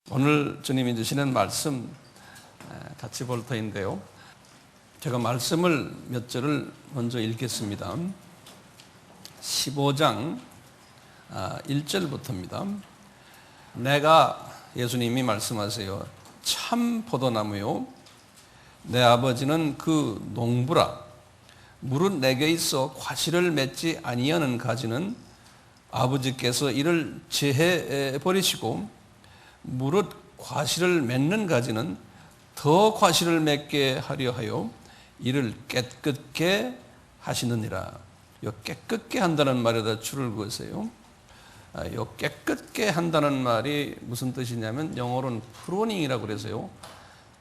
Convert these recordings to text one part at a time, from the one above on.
오늘 주님이 주시는 말씀 같이 볼 터인데요. 제가 말씀을 몇 절을 먼저 읽겠습니다. 15장 1절부터입니다. 내가, 예수님이 말씀하세요. 참 포도나무요 내 아버지는 그 농부라. 무릇 내게 있어 과실을 맺지 아니하는 가지는 아버지께서 이를 제해 버리시고 무릇 과실을 맺는 가지는 더 과실을 맺게 하려 하여 이를 깨끗게 하시느니라. 요 깨끗게 한다는 말에다 줄을 그으세요. 요 깨끗게 한다는 말이 무슨 뜻이냐면 영어로는 프로닝이라고 그래서요.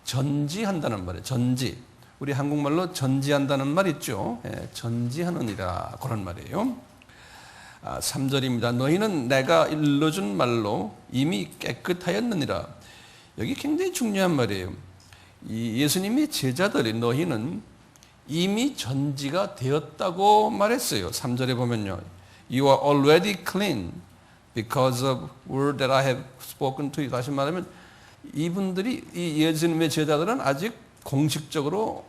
전지한다는 말이에요. 전지. 우리 한국말로 전지한다는 말 있죠. 전지하느니라 그런 말이에요. 3절입니다. 너희는 내가 일러준 말로 이미 깨끗하였느니라. 여기 굉장히 중요한 말이에요. 이 예수님이 제자들이 너희는 이미 전지가 되었다고 말했어요. 3절에 보면요. You are already clean because of word that I have spoken to you. 다시 말하면 이분들이, 이 예수님의 제자들은 아직 공식적으로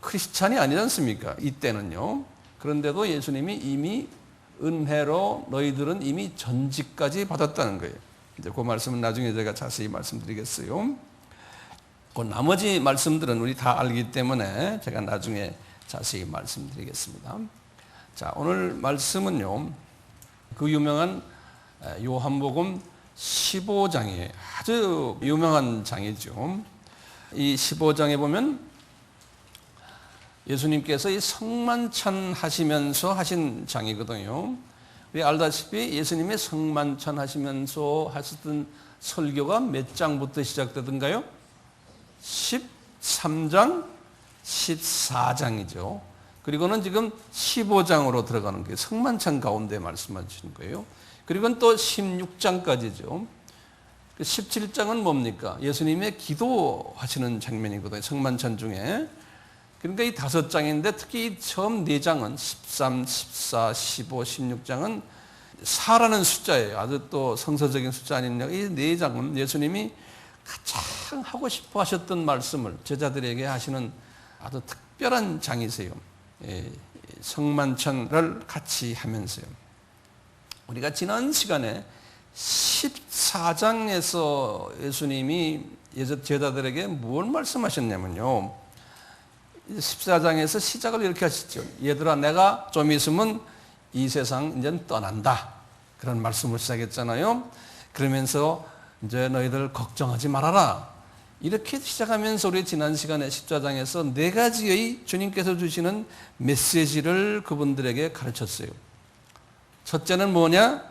크리스찬이 아니지 않습니까? 이때는요. 그런데도 예수님이 이미 은혜로 너희들은 이미 전지까지 받았다는 거예요. 이제 그 말씀은 나중에 제가 자세히 말씀드리겠어요. 그 나머지 말씀들은 우리 다 알기 때문에 제가 나중에 자세히 말씀드리겠습니다. 자, 오늘 말씀은요, 그 유명한 요한복음 15장이에요. 아주 유명한 장이죠. 이 15장에 보면 예수님께서 이 성만찬 하시면서 하신 장이거든요. 우리 알다시피 예수님의 성만찬 하시면서 하셨던 설교가 몇 장부터 시작되던가요? 13장, 14장이죠. 그리고는 지금 15장으로 들어가는 거예요. 성만찬 가운데 말씀하시는 거예요. 그리고는 또 16장까지죠. 17장은 뭡니까? 예수님의 기도하시는 장면이거든요. 성만찬 중에. 그러니까 이 5장인데 특히 처음 4장은 13, 14, 15, 16장은 4라는 숫자예요. 아주 또 성서적인 숫자 아닙니까? 이 4장은 예수님이 가장 하고 싶어 하셨던 말씀을 제자들에게 하시는 아주 특별한 장이세요. 성만찬을 같이 하면서요. 우리가 지난 시간에 14장에서 예수님이 제자들에게 뭘 말씀하셨냐면요. 14장에서 시작을 이렇게 하시죠. 얘들아, 내가 좀 있으면 이 세상 이제 떠난다. 그런 말씀을 시작했잖아요. 그러면서 이제 너희들 걱정하지 말아라. 이렇게 시작하면서 우리 지난 시간에 14장에서 4가지의 주님께서 주시는 메시지를 그분들에게 가르쳤어요. 첫째는 뭐냐?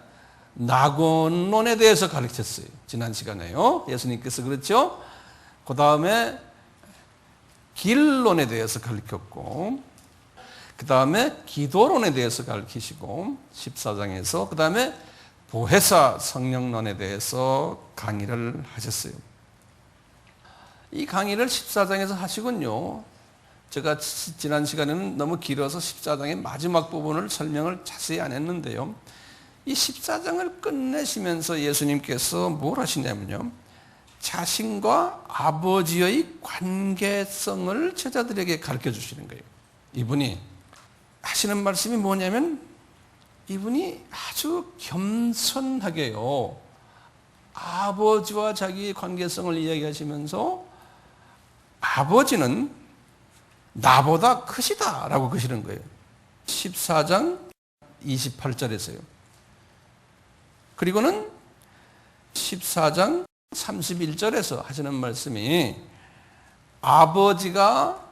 낙원론에 대해서 가르쳤어요. 지난 시간에요. 예수님께서 그렇죠. 그 다음에 길론에 대해서 가르쳤고, 그 다음에 기도론에 대해서 가르치시고, 14장에서 그 다음에 보혜사 성령론에 대해서 강의를 하셨어요. 이 강의를 14장에서 하시군요. 제가 지난 시간에는 너무 길어서 14장의 마지막 부분을 설명을 자세히 안 했는데요. 이 14장을 끝내시면서 예수님께서 뭘 하시냐면요. 자신과 아버지의 관계성을 제자들에게 가르쳐 주시는 거예요. 이분이 하시는 말씀이 뭐냐면 이분이 아주 겸손하게요. 아버지와 자기의 관계성을 이야기하시면서 아버지는 나보다 크시다 라고 그러시는 거예요. 14장 28절에서요. 그리고는 14장 31절에서 하시는 말씀이 아버지가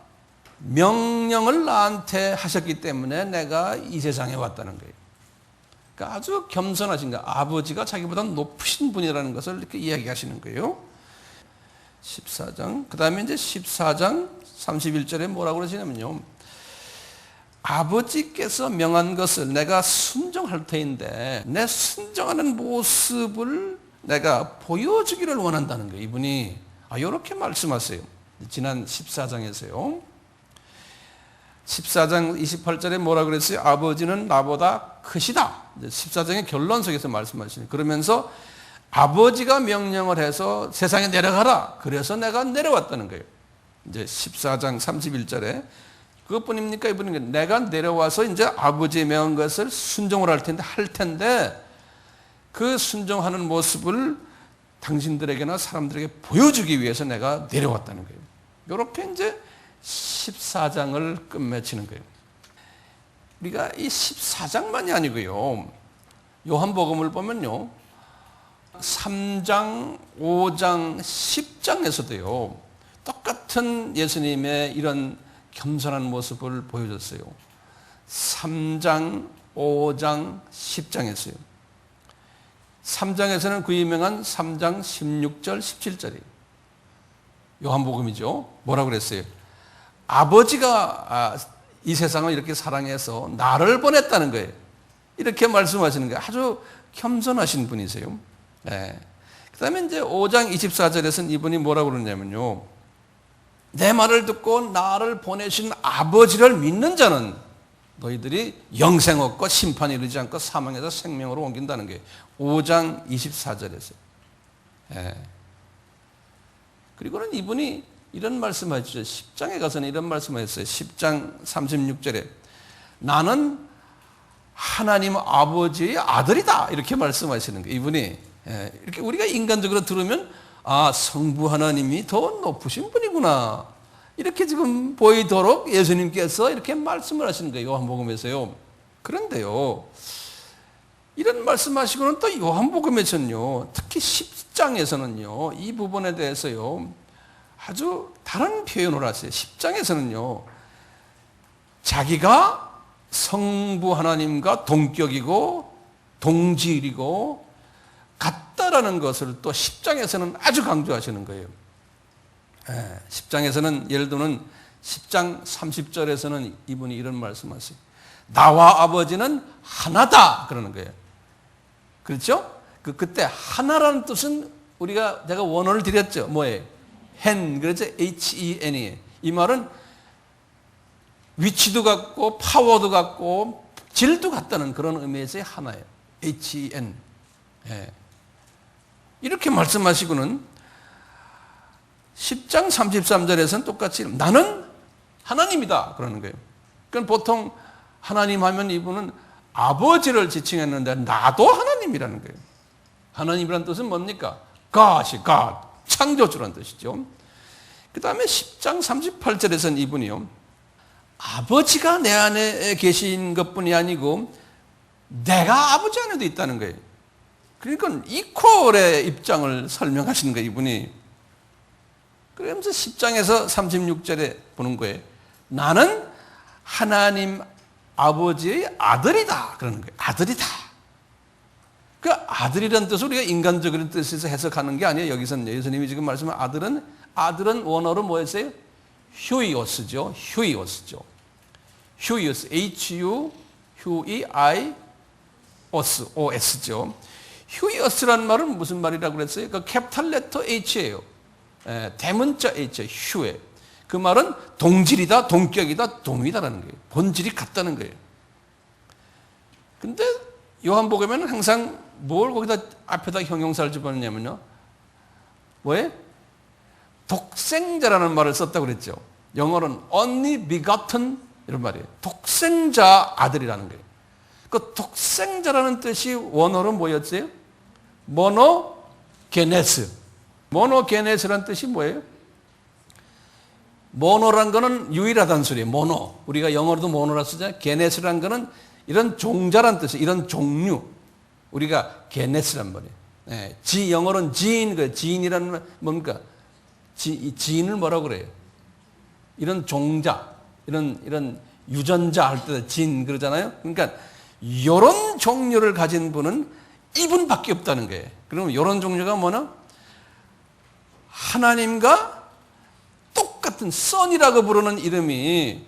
명령을 나한테 하셨기 때문에 내가 이 세상에 왔다는 거예요. 그러니까 아주 겸손하신 거예요. 아버지가 자기보다 높으신 분이라는 것을 이렇게 이야기하시는 거예요. 14장. 그 다음에 이제 14장 31절에 뭐라고 그러시냐면요. 아버지께서 명한 것을 내가 순종할 터인데 내 순종하는 모습을 내가 보여주기를 원한다는 거예요. 이분이 이렇게 말씀하세요. 지난 14장에서요. 14장 28절에 뭐라 그랬어요? 아버지는 나보다 크시다. 14장의 결론 속에서 말씀하시는. 그러면서 아버지가 명령을 해서 세상에 내려가라. 그래서 내가 내려왔다는 거예요. 이제 14장 31절에 그것뿐입니까? 이분이 내가 내려와서 이제 아버지의 명한 것을 순종을 할 텐데 그 순종하는 모습을 당신들에게나 사람들에게 보여주기 위해서 내가 내려왔다는 거예요. 이렇게 이제 14장을 끝맺히는 거예요. 우리가 이 14장만이 아니고요. 요한복음을 보면요. 3장, 5장, 10장에서도요. 똑같은 예수님의 이런 겸손한 모습을 보여줬어요. 3장, 5장, 10장에서요. 3장에서는 그 유명한 3장 16절, 17절이에요. 요한복음이죠. 뭐라고 그랬어요? 아버지가 이 세상을 이렇게 사랑해서 나를 보냈다는 거예요. 이렇게 말씀하시는 거예요. 아주 겸손하신 분이세요. 네. 그 다음에 이제 5장 24절에서는 이분이 뭐라고 그러냐면요. 내 말을 듣고 나를 보내신 아버지를 믿는 자는 너희들이 영생 얻고 심판이 이르지 않고 사망에서 생명으로 옮긴다는 게 5장 24절에서. 예. 그리고는 이분이 이런 말씀 하시죠. 10장에 가서는 이런 말씀 하셨어요. 10장 36절에 나는 하나님 아버지의 아들이다. 이렇게 말씀하시는 거예요. 이분이. 예. 이렇게 우리가 인간적으로 들으면 아, 성부 하나님이 더 높으신 분이구나. 이렇게 지금 보이도록 예수님께서 이렇게 말씀을 하시는 거예요. 요한복음에서요. 그런데요. 이런 말씀하시고는 또 요한복음에서는요. 특히 10장에서는요. 이 부분에 대해서요. 아주 다른 표현을 하세요. 10장에서는요. 자기가 성부 하나님과 동격이고 동질이고 같다라는 것을 또 10장에서는 아주 강조하시는 거예요. 10장에서는 예를 들면 10장 30절에서는 이분이 이런 말씀하세요. 나와 아버지는 하나다 그러는 거예요. 그렇죠? 그때 하나라는 뜻은 제가 원어를 드렸죠. 뭐예요? hen, 그렇죠? H-E-N이에요. 이 말은 위치도 같고 파워도 같고 질도 같다는 그런 의미에서의 하나예요. H-E-N. 예. 이렇게 말씀하시고는 10장 33절에서는 똑같이 나는 하나님이다 그러는 거예요. 그러니까 보통 하나님 하면 이분은 아버지를 지칭했는데 나도 하나님이라는 거예요. 하나님이라는 뜻은 뭡니까? God이 God, 창조주라는 뜻이죠. 그 다음에 10장 38절에서는 이분이요. 아버지가 내 안에 계신 것뿐이 아니고 내가 아버지 안에도 있다는 거예요. 그러니까 이퀄의 입장을 설명하시는 거예요, 이분이. 그러면서 10장에서 36절에 보는 거예요. 나는 하나님 아버지의 아들이다. 그러는 거예요. 아들이다. 그 아들이라는 뜻을 우리가 인간적인 뜻에서 해석하는 게 아니에요. 여기서는 예수님이 지금 말씀한 아들은 원어로 뭐였어요? 휴이오스죠. 휴이오스죠. 휴이오스. H-U-I-O-S죠. 휴이오스라는 말은 무슨 말이라고 그랬어요? 그 캐피탈 레터 H예요. 대문자 H예요. 휴에. 그 말은 동질이다, 동격이다, 동이다라는 거예요. 본질이 같다는 거예요. 근데 요한복음에는 항상 뭘 거기다 앞에다 형용사를 집어넣냐면요. 뭐예요? 독생자라는 말을 썼다고 그랬죠. 영어로는 only begotten 이런 말이에요. 독생자 아들이라는 거예요. 그 독생자라는 뜻이 원어로 뭐였어요? 모노게네스. 모노게네스라는 뜻이 뭐예요? 모노란 거는 유일하다는 소리예요. 모노. 우리가 영어로도 모노라 쓰잖아요. 게네스란 거는 이런 종자란 뜻이에요. 이런 종류. 우리가 게네스란 말이에요. 네. 영어로는 지인, 지인이라는 말 뭡니까? 지인을 뭐라고 그래요? 이런 종자, 이런 유전자 할 때 진 그러잖아요. 그러니까 이런 종류를 가진 분은 이분밖에 없다는 거예요. 그러면 이런 종류가 뭐냐? 하나님과 똑같은 son이라고 부르는 이름이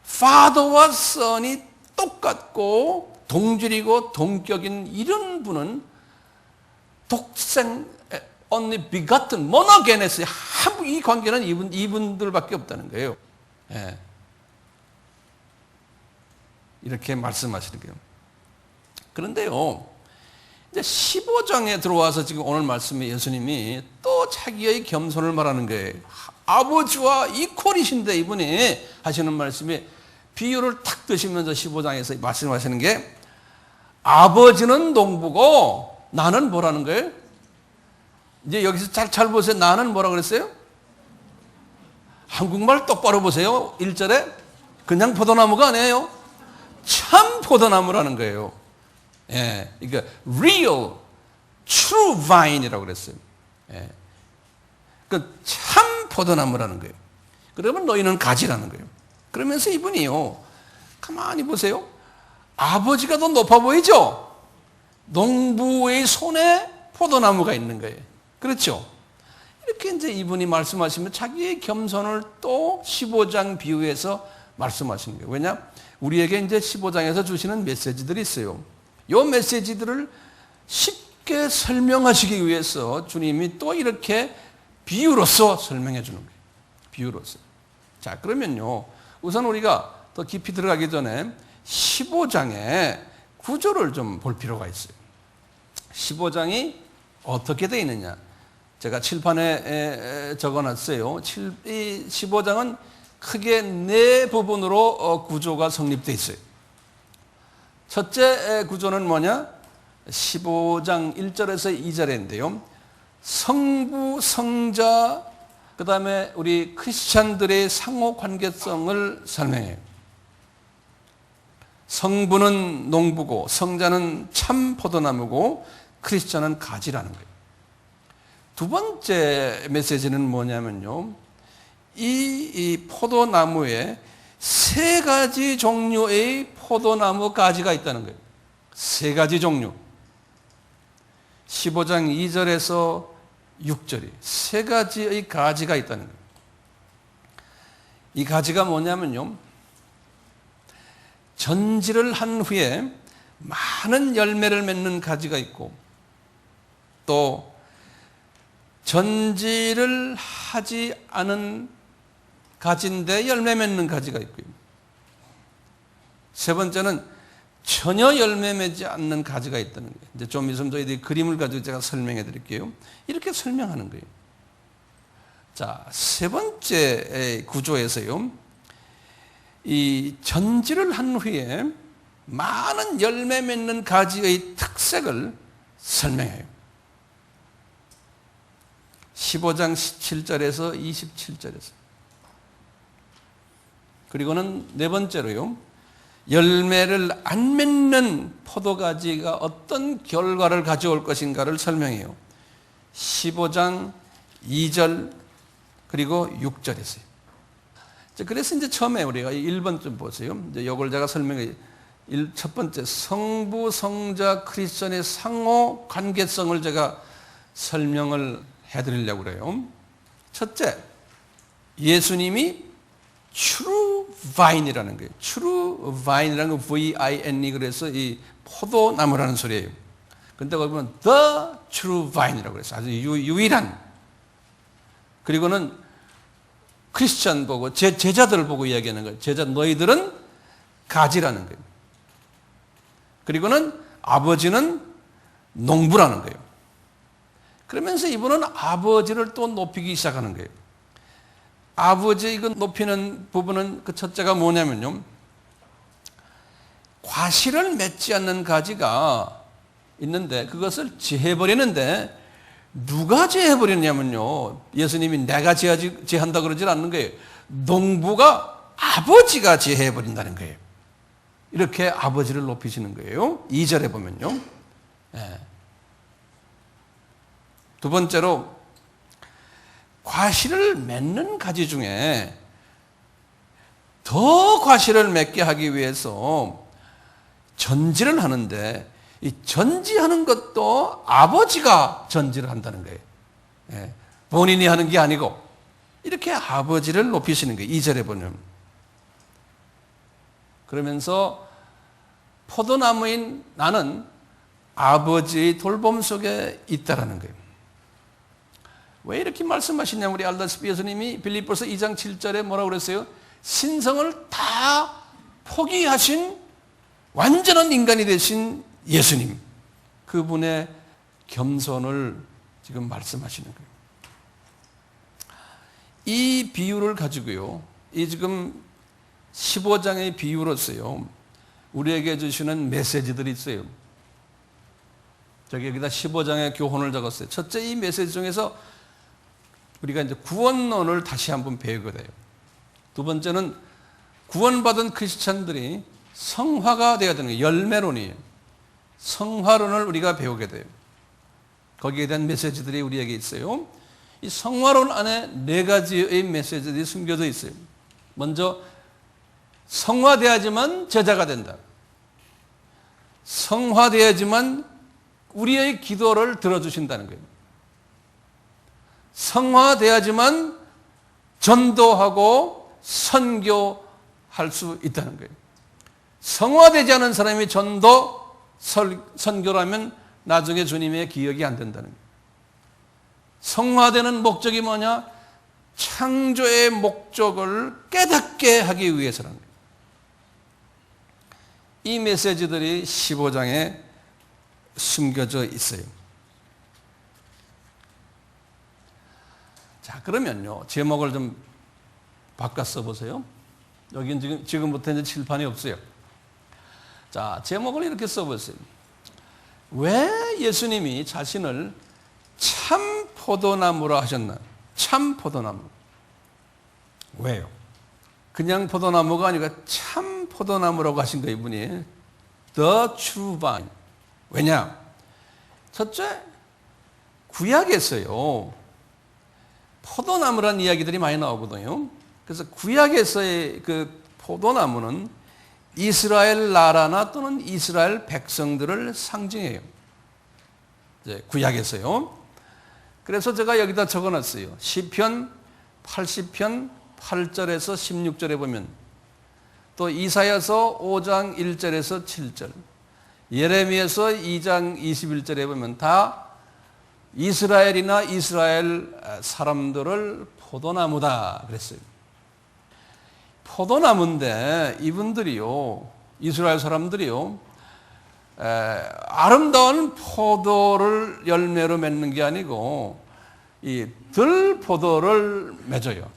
father와 son이 똑같고 동질이고 동격인 이런 분은 독생 only begotten monogenes 이 관계는 이분들밖에 없다는 거예요. 예. 이렇게 말씀하시는 거예요. 그런데요, 이제 15장에 들어와서 지금 오늘 말씀에 예수님이 또 자기의 겸손을 말하는 거예요. 아버지와 이퀄이신데 이분이 하시는 말씀이 비유를 탁 드시면서 15장에서 말씀하시는 게 아버지는 농부고 나는 뭐라는 거예요? 이제 여기서 잘 보세요. 나는 뭐라 그랬어요? 한국말 똑바로 보세요. 1절에 그냥 포도나무가 아니에요. 참 포도나무라는 거예요. 예, 그러니까 real, true vine이라고 그랬어요. 예, 그 참 포도나무라는 거예요. 그러면 너희는 가지라는 거예요. 그러면서 이분이요, 가만히 보세요. 아버지가 더 높아 보이죠? 농부의 손에 포도나무가 있는 거예요. 그렇죠? 이렇게 이제 이분이 말씀하시면 자기의 겸손을 또 15장 비유해서 말씀하시는 거예요. 왜냐? 우리에게 이제 15장에서 주시는 메시지들이 있어요. 이 메시지들을 쉽게 설명하시기 위해서 주님이 또 이렇게 비유로서 설명해 주는 거예요. 비유로서. 자, 그러면요. 우선 우리가 더 깊이 들어가기 전에 15장의 구조를 좀 볼 필요가 있어요. 15장이 어떻게 되어 있느냐. 제가 칠판에 적어놨어요. 이 15장은 크게 네 부분으로 구조가 성립되어 있어요. 첫째 구조는 뭐냐? 15장 1절에서 2절인데요. 성부, 성자, 그 다음에 우리 크리스찬들의 상호 관계성을 설명해요. 성부는 농부고, 성자는 참 포도나무고, 크리스찬은 가지라는 거예요. 두 번째 메시지는 뭐냐면요. 이 포도나무에 세 가지 종류의 포도나무 가지가 있다는 거예요. 세 가지 종류. 15장 2절에서 6절이 세 가지의 가지가 있다는 거예요. 이 가지가 뭐냐면요. 전지를 한 후에 많은 열매를 맺는 가지가 있고, 또 전지를 하지 않은 가지인데 열매 맺는 가지가 있고요. 세 번째는 전혀 열매 맺지 않는 가지가 있다는 거예요. 이제 좀 있으면 저희들이 그림을 가지고 제가 설명해 드릴게요. 이렇게 설명하는 거예요. 자, 세 번째 구조에서요. 이 전지를 한 후에 많은 열매 맺는 가지의 특색을 설명해요. 15장 17절에서 27절에서. 그리고는 네 번째로요. 열매를 안 맺는 포도가지가 어떤 결과를 가져올 것인가를 설명해요. 15장 2절 그리고 6절에서요. 그래서 이제 처음에 우리가 1번 좀 보세요. 이제 이걸 제가 설명해. 첫 번째, 성부, 성자, 크리스천의 상호 관계성을 제가 설명을 해드리려고 그래요. 첫째, 예수님이 true vine이라는 거예요. true vine이라는 거 V-I-N-E 그래서 이 포도나무라는 소리예요. 근데 거기 보면 the true vine이라고 그래서 아주 유일한. 그리고는 크리스천 보고 제자들을 보고 이야기하는 거예요. 제자 너희들은 가지라는 거예요. 그리고는 아버지는 농부라는 거예요. 그러면서 이분은 아버지를 또 높이기 시작하는 거예요. 아버지 이거 높이는 부분은 그 첫째가 뭐냐면요. 과실을 맺지 않는 가지가 있는데 그것을 제해버리는데 누가 제해버리냐면요. 예수님이 내가 제한다 그러질 않는 거예요. 농부가 아버지가 제해버린다는 거예요. 이렇게 아버지를 높이시는 거예요. 2절에 보면요. 네. 두 번째로 과실을 맺는 가지 중에 더 과실을 맺게 하기 위해서 전지를 하는데 이 전지하는 것도 아버지가 전지를 한다는 거예요. 예, 본인이 하는 게 아니고 이렇게 아버지를 높이시는 거예요. 2절에 보면. 그러면서 포도나무인 나는 아버지의 돌봄 속에 있다라는 거예요. 왜 이렇게 말씀하시냐면 우리 알다시피 예수님이 빌립보서 2장 7절에 뭐라고 그랬어요? 신성을 다 포기하신 완전한 인간이 되신 예수님. 그분의 겸손을 지금 말씀하시는 거예요. 이 비유를 가지고요, 이 지금 15장의 비유로서요, 우리에게 주시는 메시지들이 있어요. 여기다 15장의 교훈을 적었어요. 첫째, 이 메시지 중에서 우리가 이제 구원론을 다시 한번 배우게 돼요. 두 번째는 구원받은 크리스찬들이 성화가 되어야 되는 거예요. 열매론이에요. 성화론을 우리가 배우게 돼요. 거기에 대한 메시지들이 우리에게 있어요. 이 성화론 안에 4가지의 메시지들이 숨겨져 있어요. 먼저 성화되어야지만 제자가 된다. 성화되어야지만 우리의 기도를 들어주신다는 거예요. 성화되어야지만 전도하고 선교할 수 있다는 거예요. 성화되지 않은 사람이 전도, 선교라면 나중에 주님의 기억이 안 된다는 거예요. 성화되는 목적이 뭐냐? 창조의 목적을 깨닫게 하기 위해서라는 거예요. 이 메시지들이 15장에 숨겨져 있어요. 자, 그러면요, 제목을 좀 바꿔 써보세요. 여긴 지금부터 이제 칠판이 없어요. 자, 제목을 이렇게 써보세요. 왜 예수님이 자신을 참 포도나무라 하셨나? 참 포도나무. 왜요? 그냥 포도나무가 아니라 참 포도나무라고 하신 거예요, 이분이. The true vine. 왜냐? 첫째, 구약에서요, 포도나무라는 이야기들이 많이 나오거든요. 그래서 구약에서의 그 포도나무는 이스라엘 나라나 또는 이스라엘 백성들을 상징해요. 이제 구약에서요. 그래서 제가 여기다 적어놨어요. 시편 80편 8절에서 16절에 보면, 또 이사야서 5장 1절에서 7절, 예레미야서 2장 21절에 보면 다 이스라엘이나 이스라엘 사람들을 포도나무다 그랬어요. 포도나무인데 이분들이요, 이스라엘 사람들이요, 아름다운 포도를 열매로 맺는 게 아니고 이 들포도를 맺어요.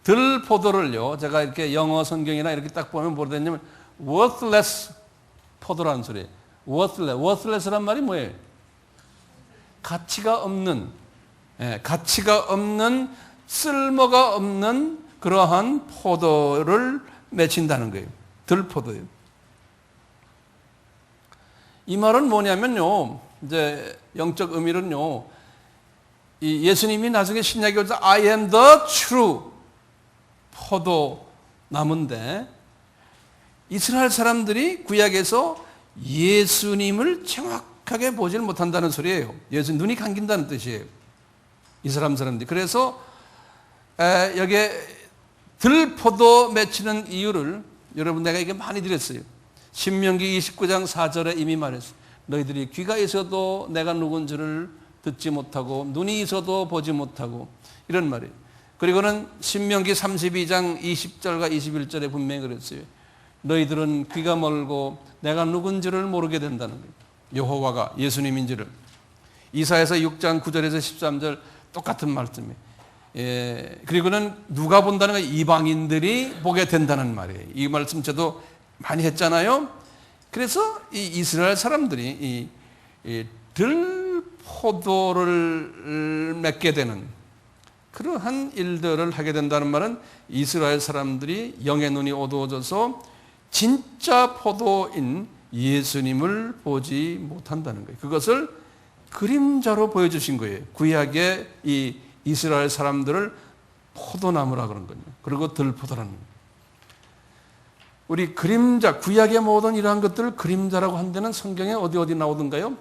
들포도를요, 제가 이렇게 영어 성경이나 이렇게 딱 보면 뭐라 되냐면 worthless 포도라는 소리예요. worthless란 말이 뭐예요? 가치가 없는, 쓸모가 없는 그러한 포도를 맺힌다는 거예요. 들포도예요. 이 말은 뭐냐면요, 이제 영적 의미는요, 이 예수님이 나중에 신약에 오셔서 I am the true 포도나무인데, 이스라엘 사람들이 구약에서 예수님을 정확하게 보질 못한다는 소리예요. 예수 눈이 감긴다는 뜻이에요. 이 사람들이. 그래서 여기에 들포도 맺히는 이유를 여러분 내가 이게 많이 드렸어요. 신명기 29장 4절에 이미 말했어요. 너희들이 귀가 있어도 내가 누군지를 듣지 못하고 눈이 있어도 보지 못하고, 이런 말이에요. 그리고는 신명기 32장 20절과 21절에 분명히 그랬어요. 너희들은 귀가 멀고 내가 누군지를 모르게 된다는 거예요. 여호와가 예수님인지를. 이사야서 6장 9절에서 13절 똑같은 말씀이에요. 그리고는 누가 본다는 거예요? 이방인들이 보게 된다는 말이에요. 이 말씀 저도 많이 했잖아요. 그래서 이 이스라엘 사람들이 이 들포도를 맺게 되는 그러한 일들을 하게 된다는 말은 이스라엘 사람들이 영의 눈이 어두워져서 진짜 포도인 예수님을 보지 못한다는 거예요. 그것을 그림자로 보여주신 거예요. 구약의 이 이스라엘 사람들을 포도나무라 그런 거예요. 그리고 들포도라는 거예요. 우리 그림자, 구약의 모든 이러한 것들을 그림자라고 한 데는 성경에 어디 나오던가요?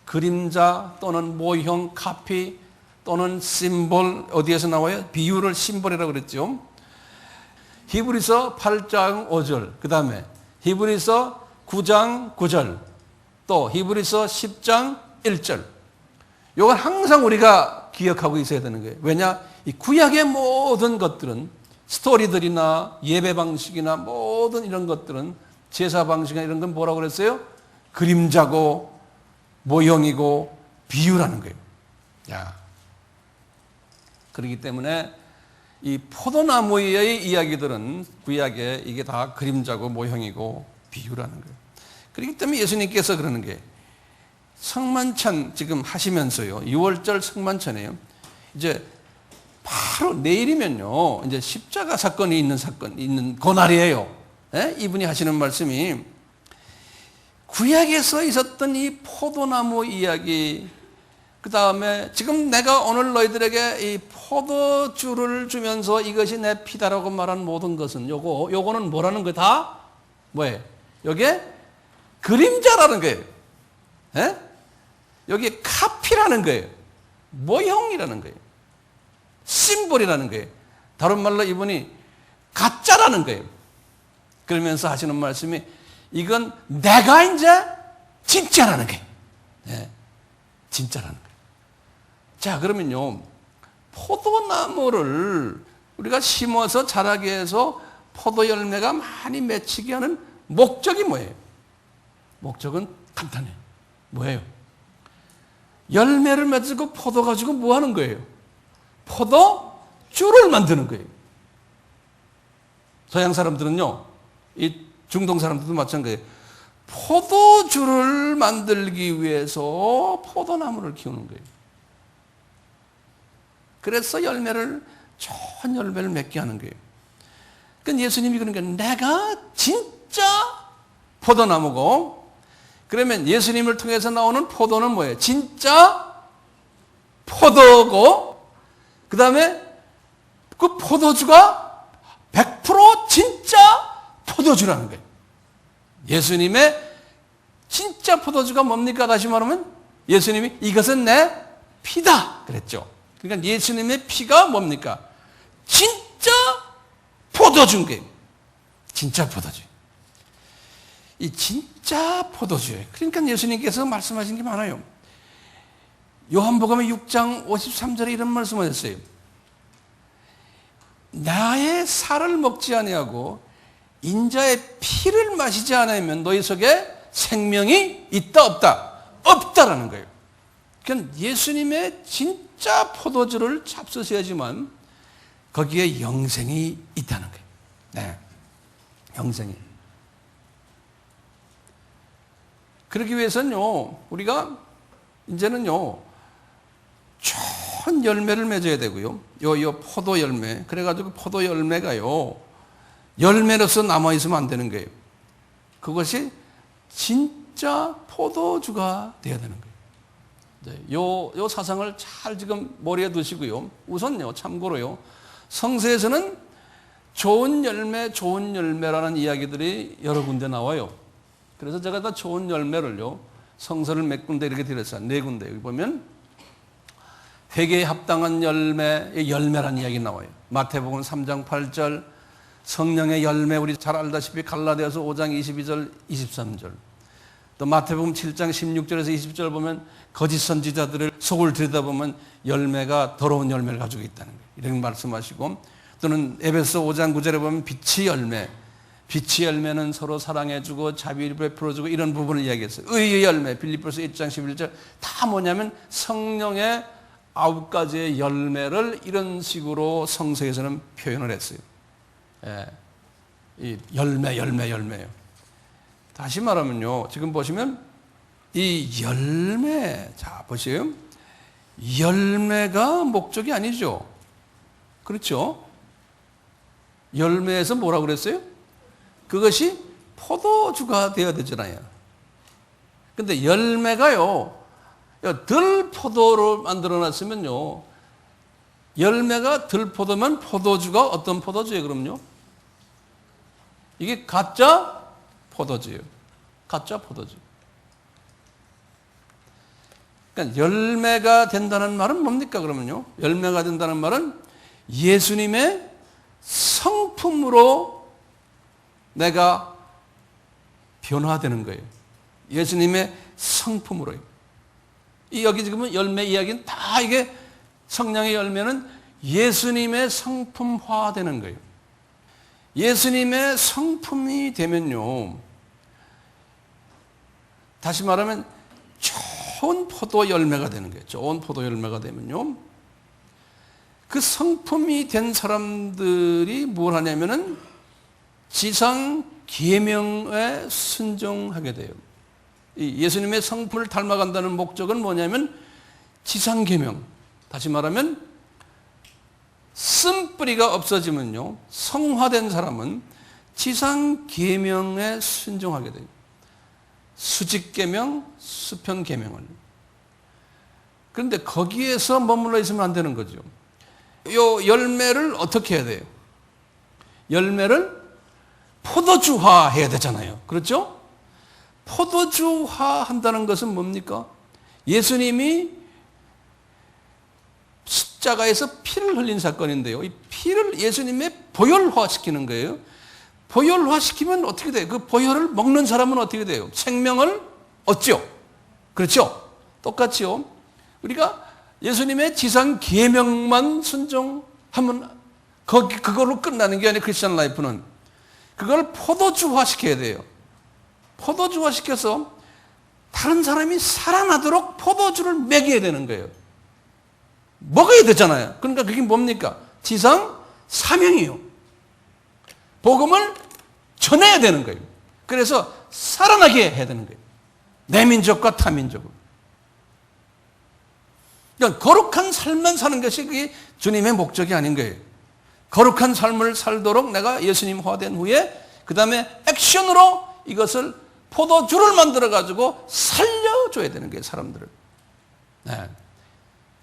그림자 또는 모형, 카피 또는 심볼, 어디에서 나와요? 비유를 심볼이라고 그랬죠. 히브리서 8장 5절, 그 다음에 히브리서 9장 9절, 또 히브리서 10장 1절. 이건 항상 우리가 기억하고 있어야 되는 거예요. 왜냐? 이 구약의 모든 것들은, 스토리들이나 예배 방식이나 모든 이런 것들은 제사 방식이나 이런 건 뭐라고 그랬어요? 그림자고 모형이고 비유라는 거예요. 야. 그렇기 때문에 이 포도나무의 이야기들은 구약에 이게 다 그림자고 모형이고 비유라는 거예요. 그렇기 때문에 예수님께서 그러는 게 성만찬 지금 하시면서요. 6월절 성만찬이에요. 이제 바로 내일이면요. 이제 십자가 사건이 있는 그날이에요. 예? 이분이 하시는 말씀이 구약에서 있었던 이 포도나무 이야기, 그 다음에 지금 내가 오늘 너희들에게 이 포도주를 주면서 이것이 내 피다라고 말한 모든 것은 요거는 뭐라는 거야? 다 뭐예요? 요게 그림자라는 거예요. 예? 여기 카피라는 거예요. 모형이라는 거예요. 심볼이라는 거예요. 다른 말로 이분이 가짜라는 거예요. 그러면서 하시는 말씀이 이건 내가 이제 진짜라는 거예요. 네, 진짜라는 거예요. 자, 그러면요. 포도나무를 우리가 심어서 자라게 해서 포도 열매가 많이 맺히게 하는 목적이 뭐예요? 목적은 간단해요. 뭐예요? 열매를 맺고 포도 가지고 뭐 하는 거예요? 포도주를 만드는 거예요. 서양 사람들은요, 이 중동 사람들도 마찬가지예요. 포도주를 만들기 위해서 포도나무를 키우는 거예요. 그래서 좋은 열매를 맺게 하는 거예요. 그러니까 예수님이 그러니까 내가 진짜 포도나무고, 그러면 예수님을 통해서 나오는 포도는 뭐예요? 진짜 포도고, 그 다음에 그 포도주가 100% 진짜 포도주라는 거예요. 예수님의 진짜 포도주가 뭡니까? 다시 말하면 예수님이 이것은 내 피다 그랬죠. 그러니까 예수님의 피가 뭡니까? 진짜 포도주인 거예요. 진짜 포도주. 이 진짜 포도주예요. 그러니까 예수님께서 말씀하신 게 많아요. 요한복음의 6장 53절에 이런 말씀을 했어요. 나의 살을 먹지 아니하고 인자의 피를 마시지 않으면 너희 속에 생명이 있다 없다? 없다라는 거예요. 그러니까 예수님의 진짜 포도주를 잡수셔야지만 거기에 영생이 있다는 거예요. 네, 영생이. 그러기 위해서는요, 우리가 이제는요, 좋은 열매를 맺어야 되고요. 요 포도 열매. 그래가지고 포도 열매가요, 열매로서 남아있으면 안 되는 거예요. 그것이 진짜 포도주가 되어야 되는 거예요. 네, 요 사상을 잘 지금 머리에 두시고요. 우선요, 참고로요, 성서에서는 좋은 열매라는 이야기들이 여러 군데 나와요. 그래서 제가 다 좋은 열매를요, 성서를 몇 군데 이렇게 드렸어요. 4군데. 여기 보면 회개에 합당한 열매라는 이야기 나와요. 마태복음 3장 8절, 성령의 열매, 우리 잘 알다시피 갈라디아서 5장 22절, 23절. 또 마태복음 7장 16절에서 20절 보면 거짓 선지자들을 속을 들여다보면 열매가 더러운 열매를 가지고 있다는 거예요. 이런 말씀하시고, 또는 에베소 5장 9절에 보면 빛의 열매는 서로 사랑해주고 자비를 베풀어주고 이런 부분을 이야기했어요. 의의 열매, 빌립보서 1장 11절 다 뭐냐면 성령의 9가지의 열매를 이런 식으로 성서에서는 표현을 했어요. 예, 이 열매요. 다시 말하면요, 지금 보시면 이 열매, 자 보세요. 열매가 목적이 아니죠. 그렇죠? 열매에서 뭐라고 그랬어요? 그것이 포도주가 되어야 되잖아요. 근데 열매가요, 들포도로 만들어놨으면요, 열매가 들포도면 포도주가 어떤 포도주예요, 그럼요? 이게 가짜 포도주예요. 가짜 포도주. 그러니까 열매가 된다는 말은 뭡니까, 그러면요? 열매가 된다는 말은 예수님의 성품으로 내가 변화되는 거예요. 예수님의 성품으로요. 여기 지금 열매 이야기는 다 이게 성령의 열매는 예수님의 성품화되는 거예요. 예수님의 성품이 되면요, 다시 말하면 좋은 포도 열매가 되는 거예요. 좋은 포도 열매가 되면요, 그 성품이 된 사람들이 뭘 하냐면은 지상 계명에 순종하게 돼요. 이 예수님의 성품을 닮아간다는 목적은 뭐냐면 지상 계명. 다시 말하면 쓴뿌리가 없어지면요, 성화된 사람은 지상 계명에 순종하게 돼요. 수직 계명, 수평 계명을. 그런데 거기에서 머물러 있으면 안 되는 거죠. 요 열매를 어떻게 해야 돼요? 열매를 포도주화 해야 되잖아요. 그렇죠? 포도주화 한다는 것은 뭡니까? 예수님이 십자가에서 피를 흘린 사건인데요, 이 피를 예수님의 보혈화시키는 거예요. 보혈화시키면 어떻게 돼요? 그 보혈을 먹는 사람은 어떻게 돼요? 생명을 얻죠. 그렇죠? 똑같이요. 우리가 예수님의 지상 계명만 순종하면 그걸로 끝나는 게 아니라 크리스천 라이프는 그걸 포도주화 시켜야 돼요. 포도주화 시켜서 다른 사람이 살아나도록 포도주를 먹여야 되는 거예요. 먹어야 되잖아요. 그러니까 그게 뭡니까? 지상 사명이요. 복음을 전해야 되는 거예요. 그래서 살아나게 해야 되는 거예요. 내 민족과 타 민족을. 그러니까 거룩한 삶만 사는 것이 그게 주님의 목적이 아닌 거예요. 거룩한 삶을 살도록 내가 예수님화된 후에 그 다음에 액션으로 이것을 포도주를 만들어가지고 살려줘야 되는 거예요, 사람들을. 네.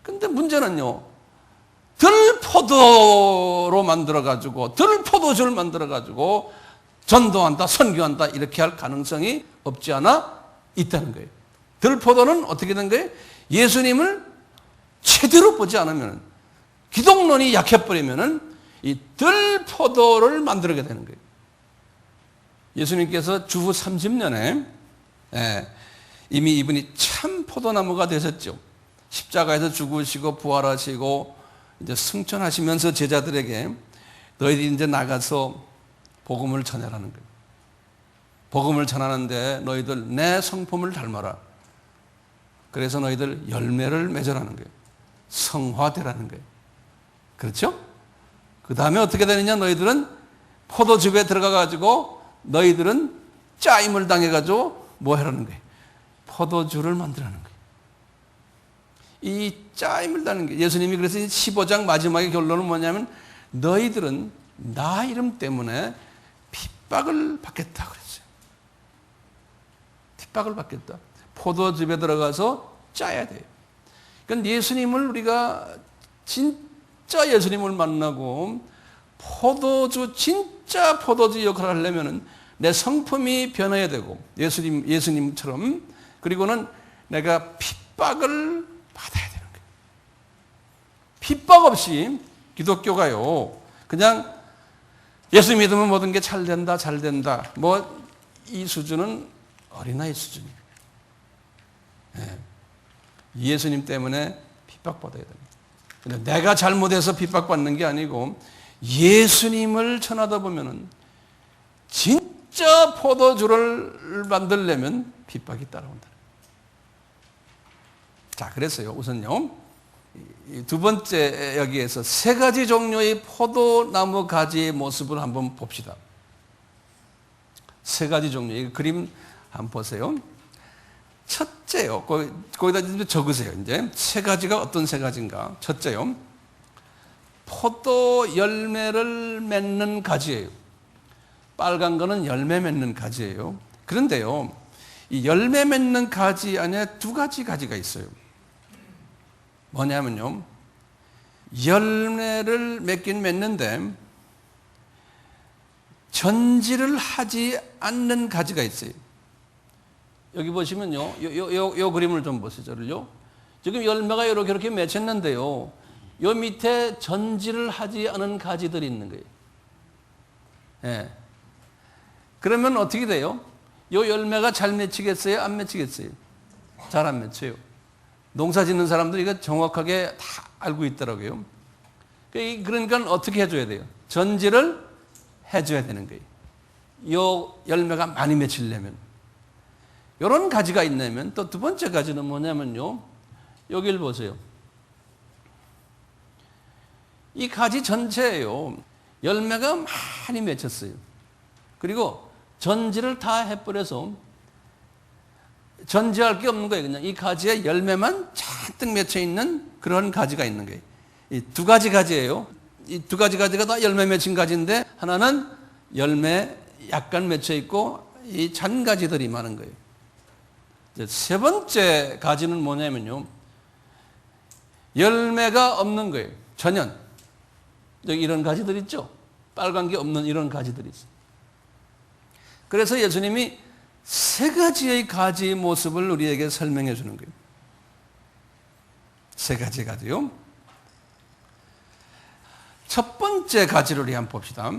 근데 문제는요, 들포도로 만들어가지고, 들포도주를 만들어가지고 전도한다, 선교한다, 이렇게 할 가능성이 없지 않아 있다는 거예요. 들포도는 어떻게 된 거예요? 예수님을 제대로 보지 않으면, 기독론이 약해버리면은 이 들포도를 만들게 되는 거예요. 예수님께서 주후 30년에 이미 이분이 참 포도나무가 되셨죠. 십자가에서 죽으시고 부활하시고 이제 승천하시면서 제자들에게 너희들이 이제 나가서 복음을 전하라는 거예요. 복음을 전하는데 너희들 내 성품을 닮아라. 그래서 너희들 열매를 맺으라는 거예요. 성화되라는 거예요. 그렇죠? 그 다음에 어떻게 되느냐? 너희들은 포도즙에 들어가가지고 너희들은 짜임을 당해가지고 뭐 하라는 거예요? 포도주를 만들라는 거예요. 이 짜임을 당하는 게 예수님이 그래서 15장 마지막의 결론은 뭐냐면 너희들은 나 이름 때문에 핍박을 받겠다 그랬어요. 핍박을 받겠다. 포도즙에 들어가서 짜야 돼요. 그러니까 예수님을 우리가 진짜 예수님을 만나고 포도주, 진짜 포도주 역할을 하려면은 내 성품이 변해야 되고 예수님처럼, 그리고는 내가 핍박을 받아야 되는 거예요. 핍박 없이 기독교가요, 그냥 예수 믿으면 모든 게 잘 된다, 잘 된다, 뭐 이 수준은 어린아이 수준이에요. 네. 예수님 때문에 핍박받아야 됩니다. 근데 내가 잘못해서 핍박받는 게 아니고 예수님을 전하다 보면은 진짜 포도주를 만들려면 핍박이 따라온다. 자, 그래서요, 우선요, 두 번째 여기에서 세 가지 종류의 포도나무 가지의 모습을 한번 봅시다. 세 가지 종류의 그림 한번 보세요. 첫째요, 거기다 좀 적으세요. 이제 세 가지가 어떤 세 가지인가. 첫째요, 포도 열매를 맺는 가지예요. 빨간 거는 열매 맺는 가지예요. 그런데요, 이 열매 맺는 가지 안에 두 가지 가지가 있어요. 뭐냐면요, 열매를 맺긴 맺는데 전지를 하지 않는 가지가 있어요. 여기 보시면요, 요 그림을 좀 보시죠. 지금 열매가 이렇게 맺혔는데요, 요 밑에 전지를 하지 않은 가지들이 있는 거예요. 예. 그러면 어떻게 돼요? 요 열매가 잘 맺히겠어요? 안 맺히겠어요? 잘 안 맺혀요. 농사 짓는 사람들이 이거 정확하게 다 알고 있더라고요. 그러니까 어떻게 해줘야 돼요? 전지를 해줘야 되는 거예요. 요 열매가 많이 맺히려면. 이런 가지가 있냐면 또 두 번째 가지는 뭐냐면요. 여기를 보세요. 이 가지 전체에요. 열매가 많이 맺혔어요. 그리고 전지를 다 해버려서 전지할 게 없는 거예요. 그냥 이 가지에 열매만 잔뜩 맺혀 있는 그런 가지가 있는 거예요. 이 두 가지 가지예요. 이 두 가지 가지가 다 열매 맺힌 가지인데 하나는 열매 약간 맺혀 있고 이 잔가지들이 많은 거예요. 이제 세 번째 가지는 뭐냐면요. 열매가 없는 거예요. 전혀. 여기 이런 가지들 있죠? 빨간 게 없는 이런 가지들이 있어요. 그래서 예수님이 세 가지의 가지의 모습을 우리에게 설명해 주는 거예요. 세 가지 가지요. 첫 번째 가지를 우리 한번 봅시다.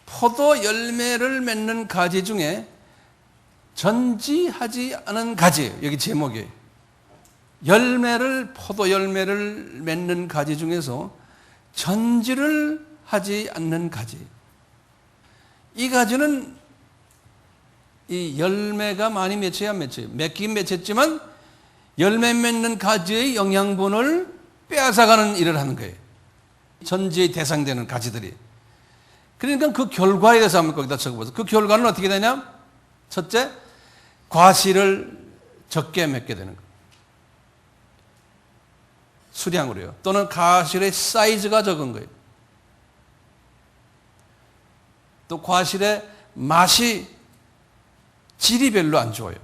포도 열매를 맺는 가지 중에 전지하지 않은 가지예요. 여기 제목이에요. 포도 열매를 맺는 가지 중에서 전지를 하지 않는 가지. 이 가지는 이 열매가 많이 맺혀야 맺혀요. 맺긴 맺혔지만 열매 맺는 가지의 영양분을 빼앗아가는 일을 하는 거예요. 전지의 대상되는 가지들이. 그러니까 그 결과에 대해서 한번 거기다 적어보세요. 그 결과는 어떻게 되냐? 첫째, 과실을 적게 맺게 되는 거예요. 수량으로요. 또는 과실의 사이즈가 적은 거예요. 또 과실의 맛이 질이 별로 안 좋아요.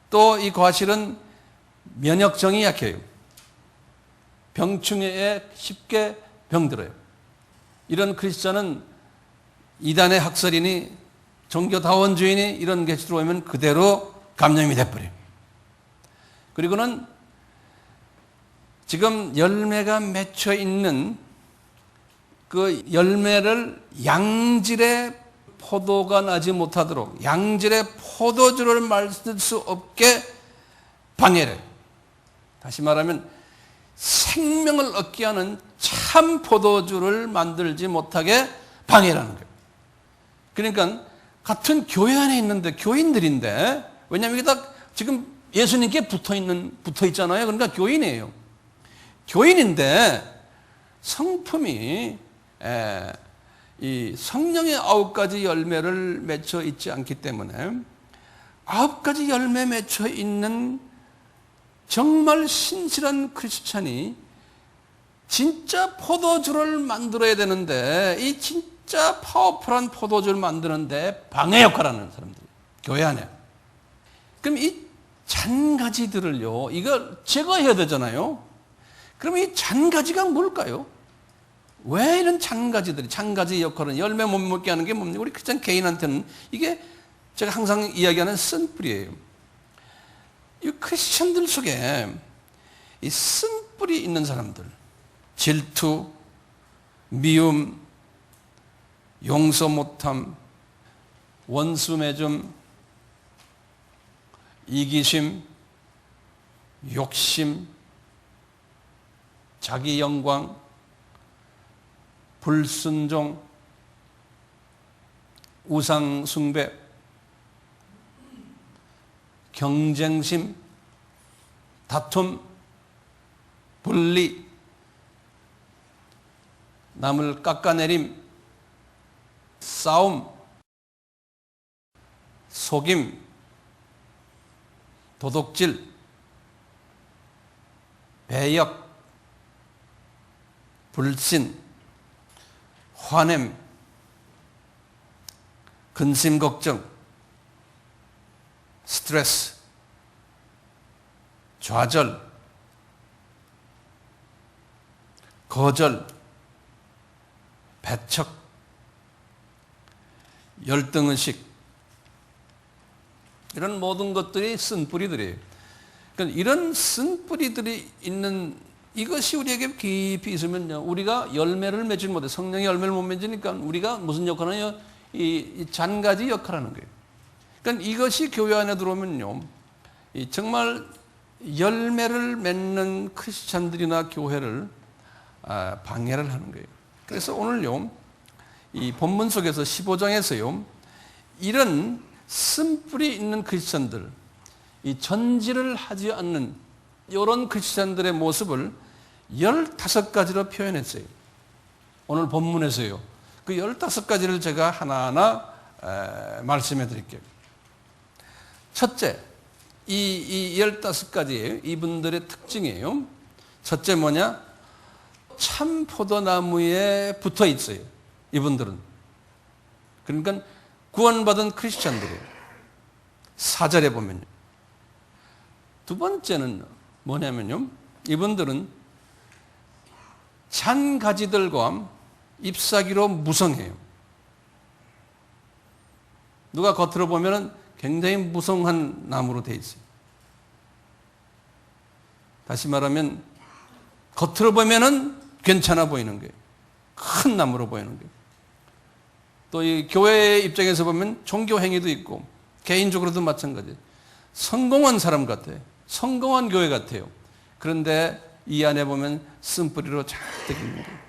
또 이 과실은 면역성이 약해요. 병충해에 쉽게 병들어요. 이런 크리스천은 이단의 학설이니 종교다원주의니 이런 게 들어오면 그대로 감염이 돼버려요. 그리고는 지금 열매가 맺혀 있는 그 열매를 양질의 포도가 나지 못하도록 양질의 포도주를 만들 수 없게 방해를 해요. 다시 말하면 생명을 얻게 하는 참 포도주를 만들지 못하게 방해를 하는 거예요. 그러니까 같은 교회 안에 있는데 교인들인데 왜냐하면 이게 다 지금 예수님께 붙어 있잖아요. 그러니까 교인이에요. 교인인데 성품이 이 성령의 9가지 열매를 맺혀 있지 않기 때문에 9가지 열매 맺혀 있는 정말 신실한 크리스찬이 진짜 포도주를 만들어야 되는데 이 진짜 파워풀한 포도주를 만드는데 방해 역할을 하는 사람들 교회 안에. 그럼 이 잔가지들을요, 이걸 제거해야 되잖아요. 그럼 이 잔가지가 뭘까요? 왜 이런 잔가지 역할은 열매 못 먹게 하는 게 뭡니까? 우리 크리스찬 개인한테는 이게 제가 항상 이야기하는 쓴뿌리예요. 이 크리스찬들 속에 이 쓴뿌리 있는 사람들, 질투, 미움, 용서 못함, 원수 맺음, 이기심, 욕심, 자기 영광, 불순종, 우상 숭배, 경쟁심, 다툼, 분리, 남을 깎아내림, 싸움, 속임, 도둑질, 배역, 불신, 화냄, 근심 걱정, 스트레스, 좌절, 거절, 배척, 열등의식, 이런 모든 것들이 쓴뿌리들이에요. 그러니까 이런 쓴뿌리들이 있는 이것이 우리에게 깊이 있으면요, 우리가 열매를 맺지 못해 성령의 열매를 못 맺으니까 우리가 무슨 역할을 하냐? 이 잔가지 역할을 하는 거예요. 그러니까 이것이 교회 안에 들어오면요, 정말 열매를 맺는 크리스찬들이나 교회를 방해를 하는 거예요. 그래서 오늘요, 이 본문 속에서 15장에서요, 이런 쓴뿌리 있는 크리스천들, 이 전지를 하지 않는 이런 크리스천들의 모습을 15가지로 표현했어요. 오늘 본문에서요. 그 15가지를 제가 하나하나 말씀해 드릴게요. 첫째, 이 15가지예요. 이분들의 특징이에요. 첫째 뭐냐? 참 포도나무에 붙어 있어요. 이분들은. 그러니까 구원받은 크리스천들이에요. 4절에 보면요. 두 번째는 뭐냐면요. 이분들은 잔가지들과 잎사귀로 무성해요. 누가 겉으로 보면 굉장히 무성한 나무로 되어 있어요. 다시 말하면 겉으로 보면은 괜찮아 보이는 거예요. 큰 나무로 보이는 거예요. 또 이 교회의 입장에서 보면 종교 행위도 있고 개인적으로도 마찬가지예요. 성공한 사람 같아요. 성공한 교회 같아요. 그런데 이 안에 보면 쓴뿌리로 잔뜩 있는 거예요.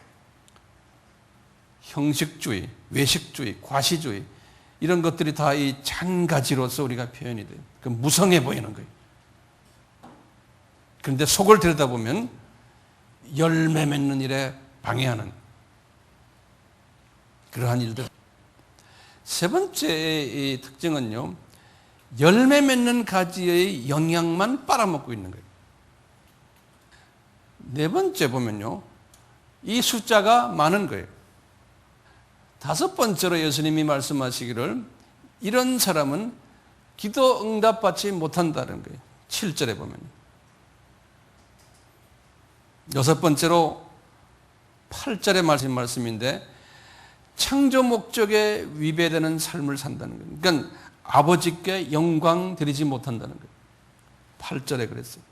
형식주의, 외식주의, 과시주의 이런 것들이 다 이 잔가지로서 우리가 표현이 돼요. 그 무성해 보이는 거예요. 그런데 속을 들여다보면 열매 맺는 일에 방해하는 그러한 일들. 세 번째 특징은요. 열매 맺는 가지의 영양만 빨아먹고 있는 거예요. 네 번째 보면요. 이 숫자가 많은 거예요. 다섯 번째로 예수님이 말씀하시기를 이런 사람은 기도 응답받지 못한다는 거예요. 7절에 보면. 여섯 번째로 8절에 말씀인데 창조 목적에 위배되는 삶을 산다는 거예요. 그러니까 아버지께 영광 드리지 못한다는 거예요. 8절에 그랬어요.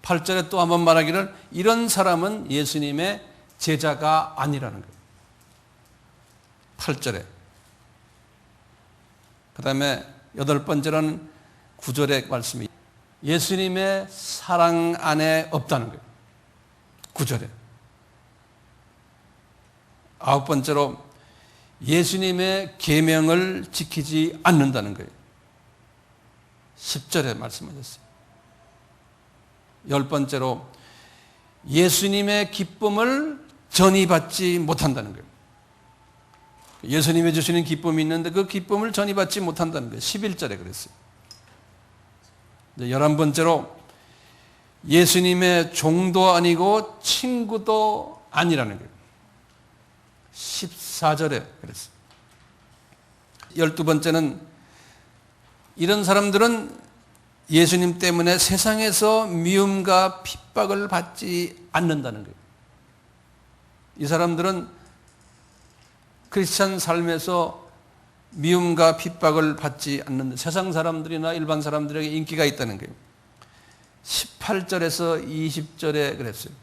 8절에 또 한번 말하기를 이런 사람은 예수님의 제자가 아니라는 거예요. 8절에. 그 다음에 여덟 번째로는 9절의 말씀이 예수님의 사랑 안에 없다는 거예요. 9절에. 아홉 번째로 예수님의 계명을 지키지 않는다는 거예요. 10절에 말씀하셨어요. 열 번째로 예수님의 기쁨을 전이받지 못한다는 거예요. 예수님이 주시는 기쁨이 있는데 그 기쁨을 전이받지 못한다는 거예요. 11절에 그랬어요. 11번째로 예수님의 종도 아니고 친구도 아니라는 거예요. 14절에 그랬어요. 12번째는 이런 사람들은 예수님 때문에 세상에서 미움과 핍박을 받지 않는다는 거예요. 이 사람들은 크리스찬 삶에서 미움과 핍박을 받지 않는 세상 사람들이나 일반 사람들에게 인기가 있다는 거예요. 18절에서 20절에 그랬어요.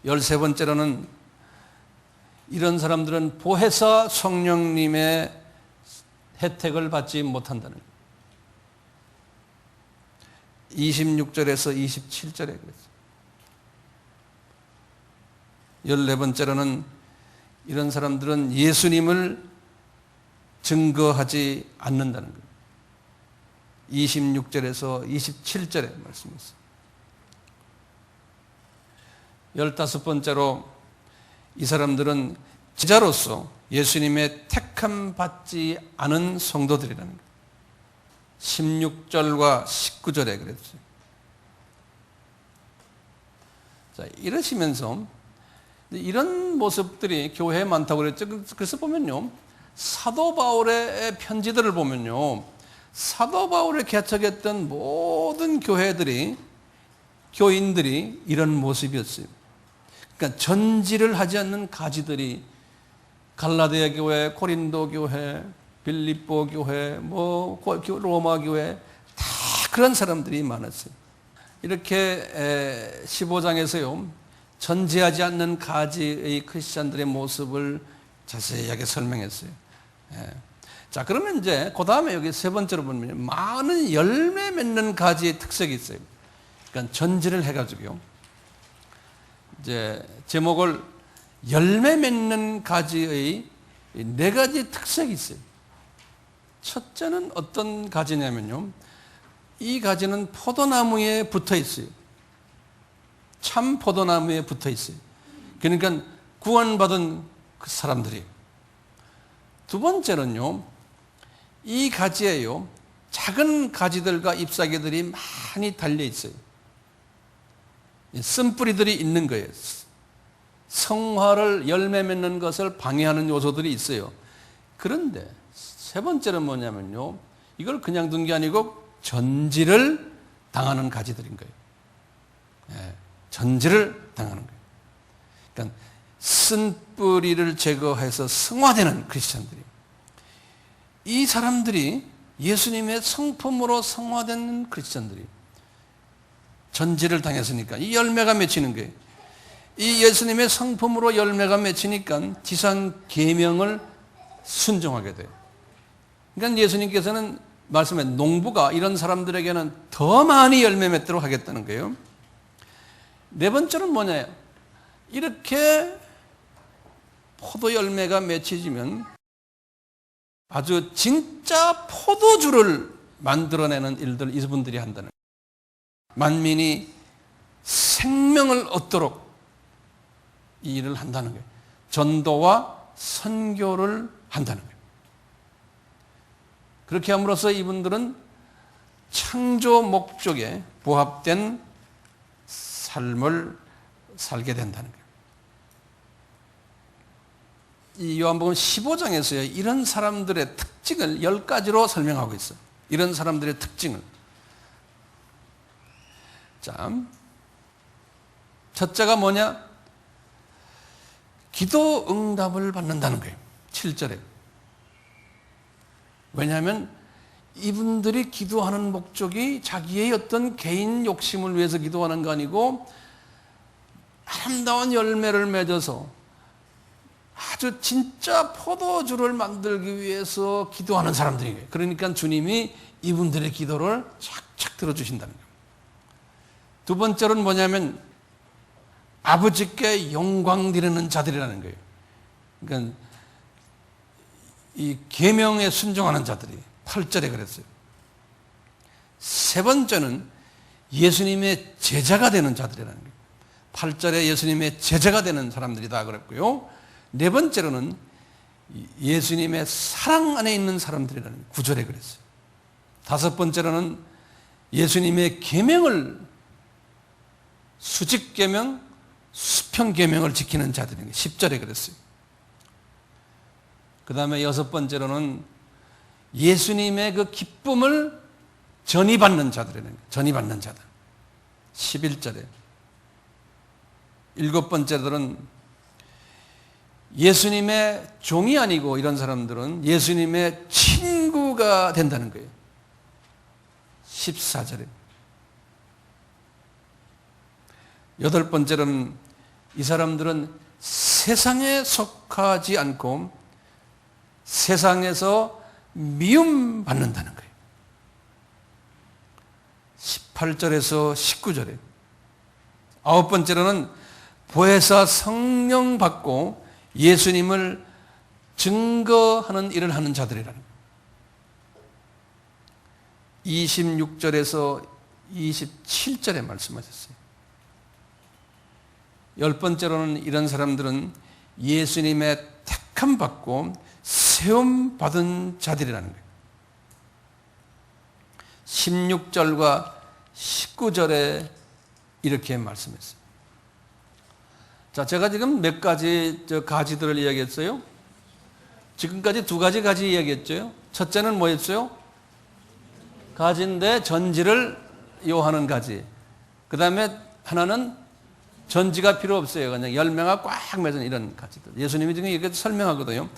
13번째로는 이런 사람들은 보혜사 성령님의 혜택을 받지 못한다는 거예요. 26절에서 27절에 그랬어요. 14번째로는 이런 사람들은 예수님을 증거하지 않는다는 거예요. 26절에서 27절에 말씀했어요. 15번째로 이 사람들은 제자로서 예수님의 택함 받지 않은 성도들이라는 거예요. 16절과 19절에 그랬어요. 자, 이러시면서 이런 모습들이 교회에 많다고 그랬죠. 그래서 보면요. 사도 바울의 편지들을 보면요. 사도 바울을 개척했던 모든 교회들이 교인들이 이런 모습이었어요. 그러니까 전지를 하지 않는 가지들이 갈라디아 교회, 고린도 교회, 빌립보 교회, 로마 교회 다 그런 사람들이 많았어요. 이렇게 15장에서요. 전지하지 않는 가지의 크리스찬들의 모습을 자세하게 설명했어요. 자, 그러면 이제 그 다음에 여기 세 번째로 보면 많은 열매 맺는 가지의 특색이 있어요. 그러니까 전지를 해가지고요. 이제 제목을 열매 맺는 가지의 이 네 가지 특색이 있어요. 첫째는 어떤 가지냐면요, 이 가지는 포도나무에 붙어 있어요. 참 포도나무에 붙어 있어요. 그러니까 구원받은 그 사람들이. 두 번째는요, 이 가지에요, 작은 가지들과 잎사귀들이 많이 달려 있어요. 쓴뿌리들이 있는 거예요. 성화를 열매 맺는 것을 방해하는 요소들이 있어요. 그런데 세 번째는 뭐냐면요, 이걸 그냥 둔 게 아니고 전지를 당하는 가지들인 거예요. 예, 전지를 당하는 거예요. 그러니까 쓴뿌리를 제거해서 성화되는 크리스천들이, 이 사람들이 예수님의 성품으로 성화된 크리스천들이 전지를 당했으니까 이 열매가 맺히는 거예요. 이 예수님의 성품으로 열매가 맺히니까 지상 계명을 순종하게 돼요. 그러니까 예수님께서는 말씀해, 농부가 이런 사람들에게는 더 많이 열매 맺도록 하겠다는 거예요. 네 번째는 뭐냐, 이렇게 포도 열매가 맺혀지면 아주 진짜 포도주를 만들어내는 일들 이분들이 한다는 거예요. 만민이 생명을 얻도록 이 일을 한다는 거예요. 전도와 선교를 한다는 거예요. 그렇게 함으로써 이분들은 창조 목적에 부합된 삶을 살게 된다는 거예요. 이 요한복음 15장에서요, 이런 사람들의 특징을 10가지로 설명하고 있어요. 이런 사람들의 특징을. 자, 첫째가 뭐냐? 기도 응답을 받는다는 거예요. 7절에. 왜냐하면 이분들이 기도하는 목적이 자기의 어떤 개인 욕심을 위해서 기도하는 거 아니고 아름다운 열매를 맺어서 아주 진짜 포도주를 만들기 위해서 기도하는 사람들이에요. 그러니까 주님이 이분들의 기도를 착착 들어주신다는 거예요. 두 번째로는 뭐냐면 아버지께 영광 드리는 자들이라는 거예요. 그러니까 이 계명에 순종하는 자들이 8절에 그랬어요. 세 번째는 예수님의 제자가 되는 자들이라는 거예요. 8절에 예수님의 제자가 되는 사람들이다 그랬고요. 네 번째로는 예수님의 사랑 안에 있는 사람들이라는 9절에 그랬어요. 다섯 번째로는 예수님의 계명을, 수직계명, 수평계명을 지키는 자들인 10절에 그랬어요. 그 다음에 여섯 번째로는 예수님의 그 기쁨을 전이받는 자들이라는 거예요. 전이받는 자들. 11절에. 일곱 번째들은 예수님의 종이 아니고 이런 사람들은 예수님의 친구가 된다는 거예요. 14절에. 여덟 번째로는 이 사람들은 세상에 속하지 않고 세상에서 미움받는다는 거예요. 18절에서 19절에. 아홉 번째로는 보혜사 성령 받고 예수님을 증거하는 일을 하는 자들이라는 거예요. 26절에서 27절에 말씀하셨어요. 열 번째로는 이런 사람들은 예수님의 택함 받고 세움 받은 자들이라는 거예요. 16절과 19절에 이렇게 말씀했어요. 자, 제가 지금 몇 가지 가지들을 이야기했어요. 지금까지 두 가지 가지 이야기했죠. 첫째는 뭐였어요? 가지인데 전지를 요하는 가지. 그 다음에 하나는 전지가 필요 없어요. 그냥 열매가 꽉 맺은 이런 가지들. 예수님이 지금 이렇게 설명하거든요.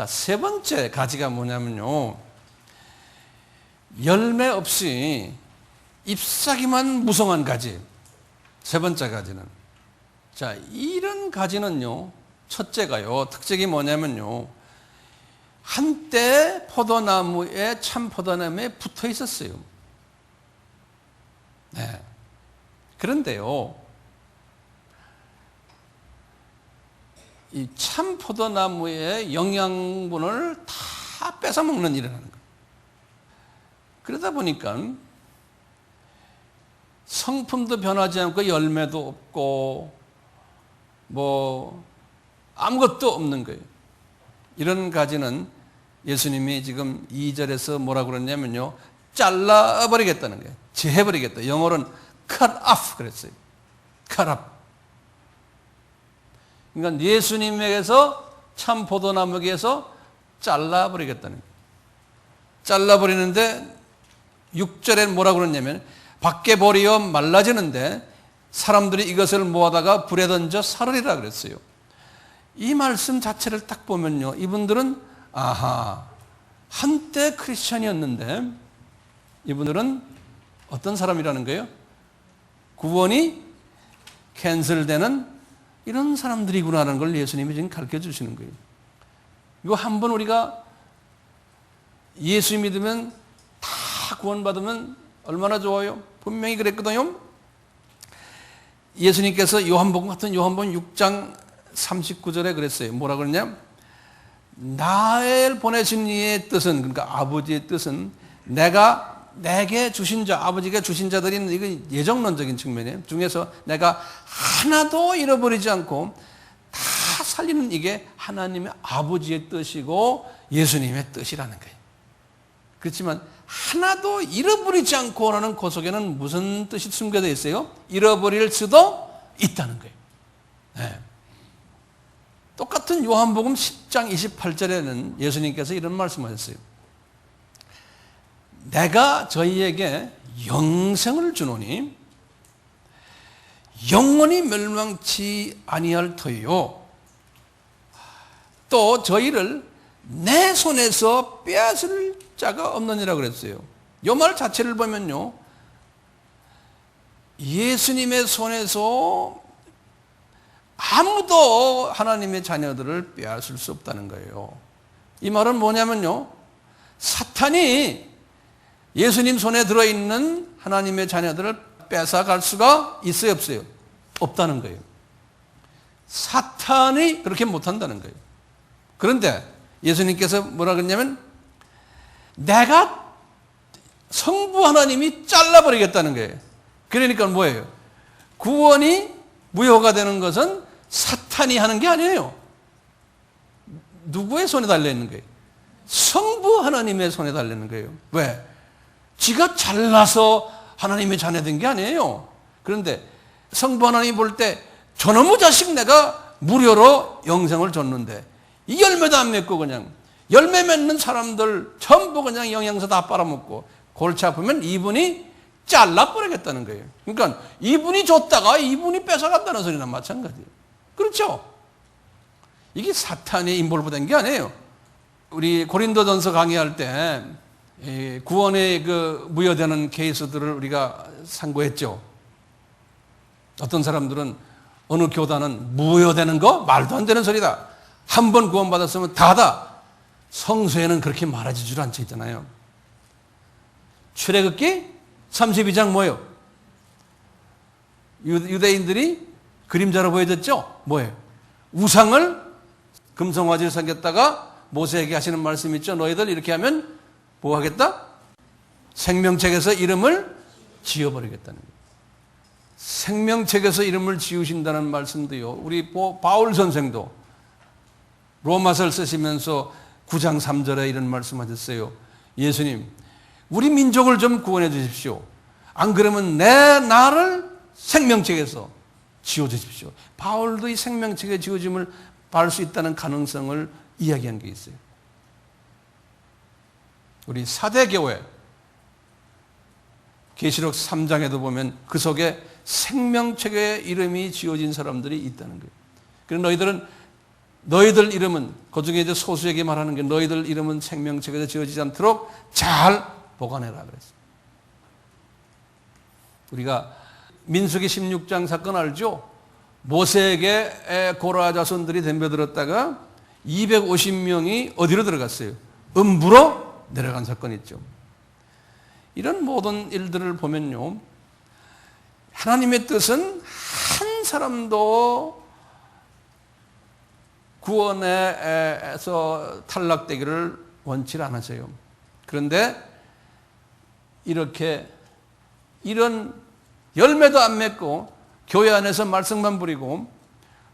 세 번째 가지가 뭐냐면요, 열매 없이 잎사귀만 무성한 가지. 세 번째 가지는. 자, 이런 가지는요, 첫째가요, 특징이 뭐냐면요, 한때 포도나무에, 참 포도나무에 붙어 있었어요. 네. 그런데요, 이 참 포도나무의 영양분을 다 뺏어 먹는 일을 하는 거예요. 그러다 보니까 성품도 변하지 않고 열매도 없고 뭐 아무것도 없는 거예요. 이런 가지는 예수님이 지금 2절에서 뭐라고 그랬냐면요, 잘라버리겠다는 거예요. 제해버리겠다. 영어로는 cut off 그랬어요. cut off. 그러니까 예수님에게서 참 포도나무에게서 잘라버리겠다는 거예요. 잘라버리는데 6절에 뭐라고 그러냐면 밖에 버리어 말라지는데 사람들이 이것을 모아다가 불에 던져 사르리라 그랬어요. 이 말씀 자체를 딱 보면요, 이분들은 아하, 한때 크리스찬이었는데 이분들은 어떤 사람이라는 거예요? 구원이 캔슬되는 이런 사람들이구나라는 걸 예수님이 지금 가르쳐 주시는 거예요. 이거 한번 우리가 예수 믿으면 다 구원받으면 얼마나 좋아요? 분명히 그랬거든요. 예수님께서 요한복음 같은 요한복음 6장 39절에 그랬어요. 뭐라 그러냐? 나를 보내신 이의 뜻은, 그러니까 아버지의 뜻은 내게 주신 자, 아버지가 주신 자들이 이건 예정론적인 측면이에요. 중에서 내가 하나도 잃어버리지 않고 다 살리는 이게 하나님의 아버지의 뜻이고 예수님의 뜻이라는 거예요. 그렇지만 하나도 잃어버리지 않고라는 그 속에는 무슨 뜻이 숨겨져 있어요? 잃어버릴 수도 있다는 거예요. 네. 똑같은 요한복음 10장 28절에는 예수님께서 이런 말씀하셨어요. 내가 저희에게 영생을 주노니 영원히 멸망치 아니할 터이요 또 저희를 내 손에서 빼앗을 자가 없느니라 그랬어요. 이 말 자체를 보면요, 예수님의 손에서 아무도 하나님의 자녀들을 빼앗을 수 없다는 거예요. 이 말은 뭐냐면요, 사탄이 예수님 손에 들어있는 하나님의 자녀들을 뺏어갈 수가 있어요, 없어요? 없다는 거예요. 사탄이 그렇게 못한다는 거예요. 그런데 예수님께서 뭐라 그랬냐면 내가 성부 하나님이 잘라버리겠다는 거예요. 그러니까 뭐예요? 구원이 무효가 되는 것은 사탄이 하는 게 아니에요. 누구의 손에 달려있는 거예요? 성부 하나님의 손에 달려있는 거예요. 왜? 지가 잘나서 하나님의 자녀된 게 아니에요. 그런데 성부 하나님 볼 때 저놈의 자식 내가 무료로 영생을 줬는데 이 열매도 안 맺고 그냥 열매 맺는 사람들 전부 그냥 영양소 다 빨아먹고 골치 아프면 이분이 잘라버리겠다는 거예요. 그러니까 이분이 줬다가 이분이 뺏어간다는 소리나 마찬가지예요. 그렇죠? 이게 사탄이 인볼브된 게 아니에요. 우리 고린도전서 강의할 때 구원에 무효되는 케이스들을 우리가 상고했죠. 어떤 사람들은 어느 교단은 무효되는 거 말도 안 되는 소리다. 한 번 구원받았으면 다다. 성서에는 그렇게 말하지 줄 않죠 있잖아요. 출애굽기 32장 뭐예요? 유대인들이 그림자로 보여줬죠? 뭐예요? 우상을 금성화지를 섬겼다가 모세에게 하시는 말씀 있죠? 너희들 이렇게 하면 뭐 하겠다? 생명책에서 이름을 지워버리겠다는 거예요. 생명책에서 이름을 지우신다는 말씀도요, 우리 바울 선생도 로마서를 쓰시면서 9장 3절에 이런 말씀하셨어요. 예수님, 우리 민족을 좀 구원해 주십시오. 안 그러면 나를 생명책에서 지워주십시오. 바울도 이 생명책에 지워짐을 받을 수 있다는 가능성을 이야기한 게 있어요. 우리 사대교회 계시록 3장에도 보면 그 속에 생명책에 이름이 지워진 사람들이 있다는 거예요. 그래서 너희들 이름은, 그 중에 이제 소수에게 말하는 게 너희들 이름은 생명책에서 지워지지 않도록 잘 보관해라 그랬어요. 우리가 민수기 16장 사건 알죠? 모세에게 고라 자손들이 덤벼들었다가 250명이 어디로 들어갔어요? 음부로 내려간 사건이 있죠. 이런 모든 일들을 보면요, 하나님의 뜻은 한 사람도 구원에서 탈락되기를 원치 않으세요. 그런데 이런 열매도 안 맺고 교회 안에서 말씀만 부리고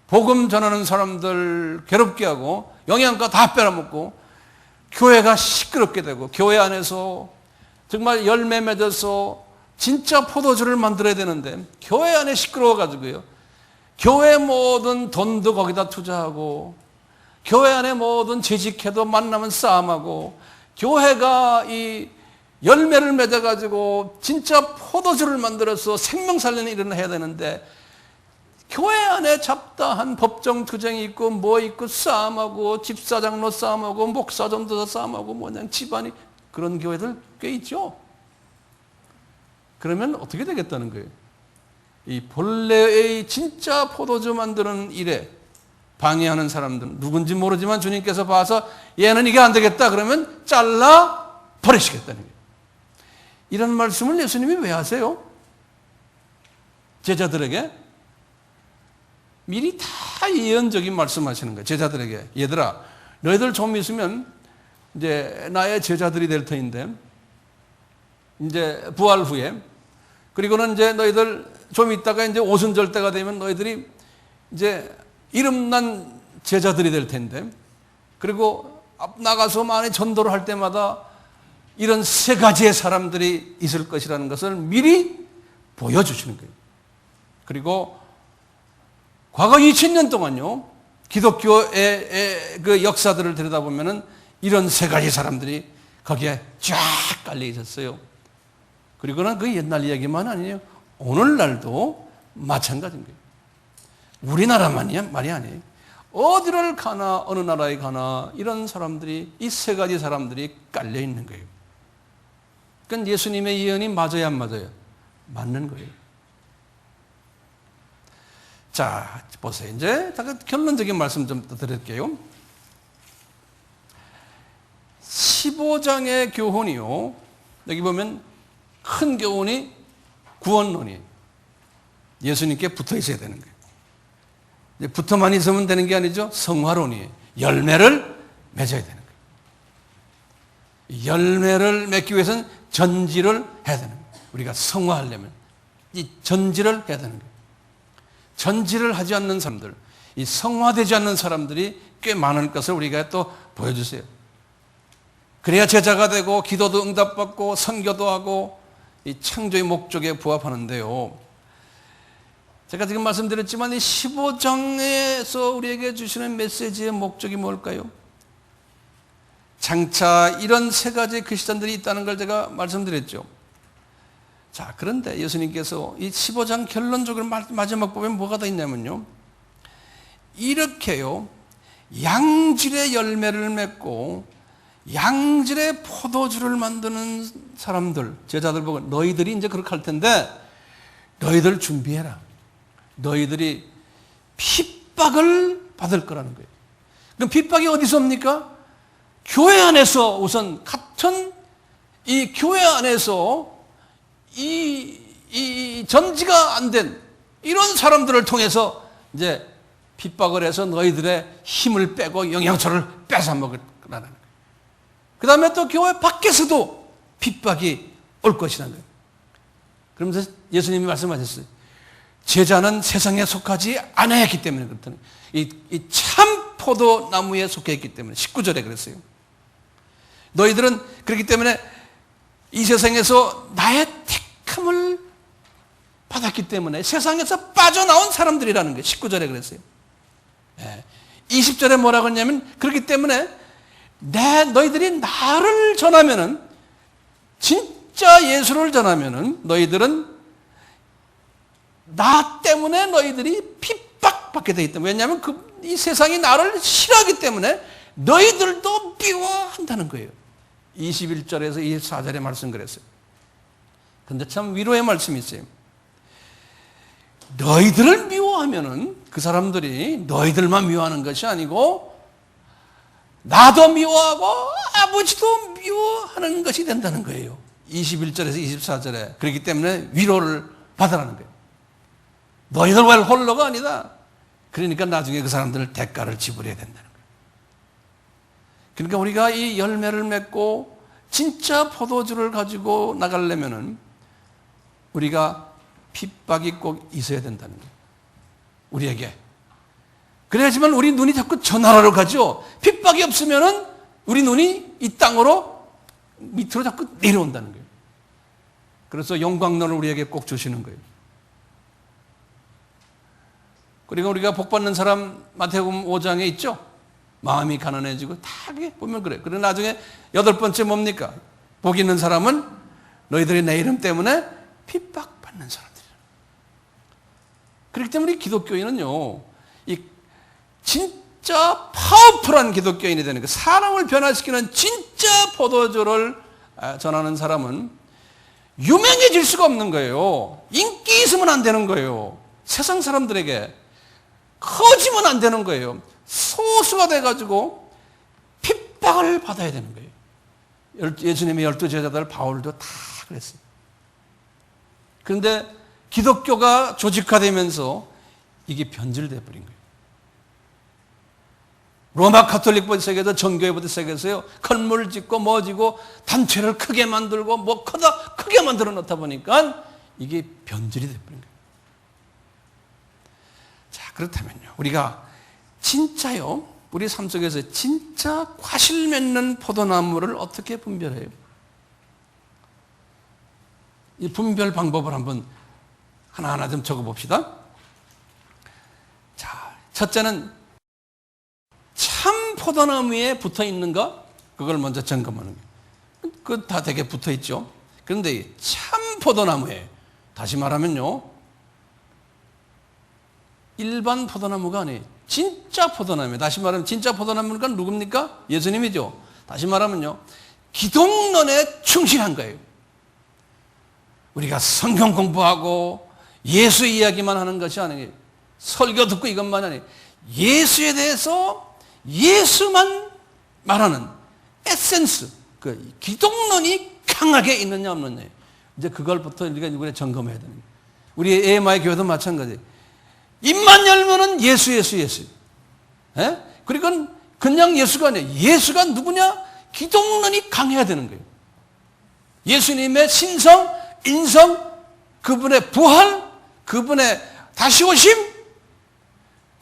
복음 전하는 사람들 괴롭게 하고 영양가 다 빼앗먹고 교회가 시끄럽게 되고 교회 안에서 정말 열매 맺어서 진짜 포도주를 만들어야 되는데 교회 안에 시끄러워가지고요. 교회 모든 돈도 거기다 투자하고 교회 안에 모든 재직해도 만나면 싸움하고 교회가 이 열매를 맺어가지고 진짜 포도주를 만들어서 생명 살리는 일을 해야 되는데 교회 안에 잡다한 법정 투쟁이 있고 뭐 있고 싸움하고 집사장로 싸움하고 목사 전도사 싸움하고 뭐냐 집안이 그런 교회들 꽤 있죠. 그러면 어떻게 되겠다는 거예요? 이 본래의 진짜 포도주 만드는 일에 방해하는 사람들 누군지 모르지만 주님께서 봐서 얘는 이게 안 되겠다 그러면 잘라 버리시겠다는 거예요. 이런 말씀을 예수님이 왜 하세요? 제자들에게 미리 다 예언적인 말씀하시는 거예요. 제자들에게 얘들아 너희들 좀 있으면 이제 나의 제자들이 될 터인데 이제 부활 후에 그리고는 이제 너희들 좀 있다가 이제 오순절 때가 되면 너희들이 이제 이름난 제자들이 될 텐데 그리고 나가서 많이 전도를 할 때마다 이런 세 가지의 사람들이 있을 것이라는 것을 미리 보여주시는 거예요. 그리고 과거 2000년 동안요 기독교의 그 역사들을 들여다보면은 이런 세 가지 사람들이 거기에 쫙 깔려 있었어요. 그리고는 그 옛날 이야기만 아니에요. 오늘날도 마찬가지인 거예요. 우리나라만이 말이 아니에요. 어디를 가나 어느 나라에 가나 이런 사람들이 이 세 가지 사람들이 깔려 있는 거예요. 그러니까 예수님의 예언이 맞아요 안 맞아요? 맞는 거예요. 자 보세요. 이제 결론적인 말씀 좀 드릴게요. 15장의 교훈이요. 여기 보면 큰 교훈이 구원론이에요. 예수님께 붙어 있어야 되는 거예요. 이제 붙어만 있으면 되는 게 아니죠. 성화론이에요. 열매를 맺어야 되는 거예요. 열매를 맺기 위해서는 전지를 해야 되는 거예요. 우리가 성화하려면 이 전지를 해야 되는 거예요. 전지를 하지 않는 사람들, 이 성화되지 않는 사람들이 꽤 많은 것을 우리가 또 보여주세요. 그래야 제자가 되고 기도도 응답받고 선교도 하고 이 창조의 목적에 부합하는데요. 제가 지금 말씀드렸지만 이 15장에서 우리에게 주시는 메시지의 목적이 뭘까요? 장차 이런 세 가지 크리스찬들이 있다는 걸 제가 말씀드렸죠. 자, 그런데 예수님께서 이 15장 결론적으로 마지막 보면 뭐가 더 있냐면요. 이렇게요, 양질의 열매를 맺고 양질의 포도주를 만드는 사람들, 제자들 보고 너희들이 이제 그렇게 할 텐데 너희들 준비해라. 너희들이 핍박을 받을 거라는 거예요. 그럼 핍박이 어디서 옵니까? 교회 안에서 우선 같은 이 교회 안에서 이 전지가 안 된 이런 사람들을 통해서 이제 핍박을 해서 너희들의 힘을 빼고 영양소를 뺏어 먹을 거라는 거예요. 그 다음에 또 교회 밖에서도 핍박이 올 것이라는 거예요. 그러면서 예수님이 말씀하셨어요. 제자는 세상에 속하지 않았기 때문에 그렇다는 거예요. 이 참 포도나무에 속해 있기 때문에 19절에 그랬어요. 너희들은 그렇기 때문에 이 세상에서 나의 택함을 받았기 때문에 세상에서 빠져나온 사람들이라는 거예요. 19절에 그랬어요. 20절에 뭐라고 했냐면 그렇기 때문에 너희들이 나를 전하면은 진짜 예수를 전하면은 너희들은 나 때문에 너희들이 핍박받게 되기 때문에 왜냐하면 이 세상이 나를 싫어하기 때문에 너희들도 미워한다는 거예요. 21절에서 24절의 말씀 그랬어요. 그런데 참 위로의 말씀이 있어요. 너희들을 미워하면은 그 사람들이 너희들만 미워하는 것이 아니고 나도 미워하고 아버지도 미워하는 것이 된다는 거예요. 21절에서 24절에 그렇기 때문에 위로를 받으라는 거예요. 너희들 왜 홀로가 아니다. 그러니까 나중에 그 사람들을 대가를 지불해야 된다는 거예요. 그러니까 우리가 이 열매를 맺고 진짜 포도주를 가지고 나가려면은 우리가 핍박이 꼭 있어야 된다는 거예요. 우리에게. 그래야지만 우리 눈이 자꾸 저 나라로 가죠. 핍박이 없으면은 우리 눈이 이 땅으로 밑으로 자꾸 내려온다는 거예요. 그래서 영광론을 우리에게 꼭 주시는 거예요. 그리고 우리가 복받는 사람 마태복음 5장에 있죠. 마음이 가난해지고 다 그게 보면 그래요. 그리고 나중에 8번째 뭡니까? 복 있는 사람은 너희들이 내 이름 때문에 핍박받는 사람들이에요. 그렇기 때문에 우리 기독교인은요, 이 진짜 파워풀한 기독교인이 되는 거, 사람을 변화시키는 진짜 포도주를 전하는 사람은 유명해질 수가 없는 거예요. 인기 있으면 안 되는 거예요. 세상 사람들에게 커지면 안 되는 거예요. 소수가 돼가지고 핍박을 받아야 되는 거예요. 예수님의 12제자들 바울도 다 그랬어요. 그런데 기독교가 조직화되면서 이게 변질돼 버린 거예요. 로마 가톨릭 세계에서 정교회부터 세계에서요, 건물을 짓고 뭐 지고 단체를 크게 만들고 뭐 크게 만들어 놓다 보니까 이게 변질이 돼 버린 거예요. 자, 그렇다면요, 우리가 진짜요, 우리 삶 속에서 진짜 과실 맺는 포도나무를 어떻게 분별해요? 이 분별 방법을 한번 하나하나 좀 적어봅시다. 자, 첫째는 참 포도나무에 붙어 있는가? 그걸 먼저 점검하는 거예요. 그거 다 되게 붙어 있죠. 그런데 참 포도나무에, 다시 말하면요, 일반 포도나무가 아니에요. 진짜 포도나무예요. 다시 말하면 진짜 포도나무가 누굽니까? 예수님이죠. 다시 말하면요, 기독론에 충실한 거예요. 우리가 성경 공부하고 예수 이야기만 하는 것이 아니에요. 설교 듣고 이것만 아니에요. 예수에 대해서 예수만 말하는 에센스, 그 기독론이 강하게 있느냐 없느냐, 이제 그걸부터 우리가 점검해야 되는 거예요. 우리 AMI 교회도 마찬가지예요. 입만 열면은 예수. 예? 그리고 그냥 예수가 아니에요. 예수가 누구냐? 기독론이 강해야 되는 거예요. 예수님의 신성, 인성, 그분의 부활, 그분의 다시 오심,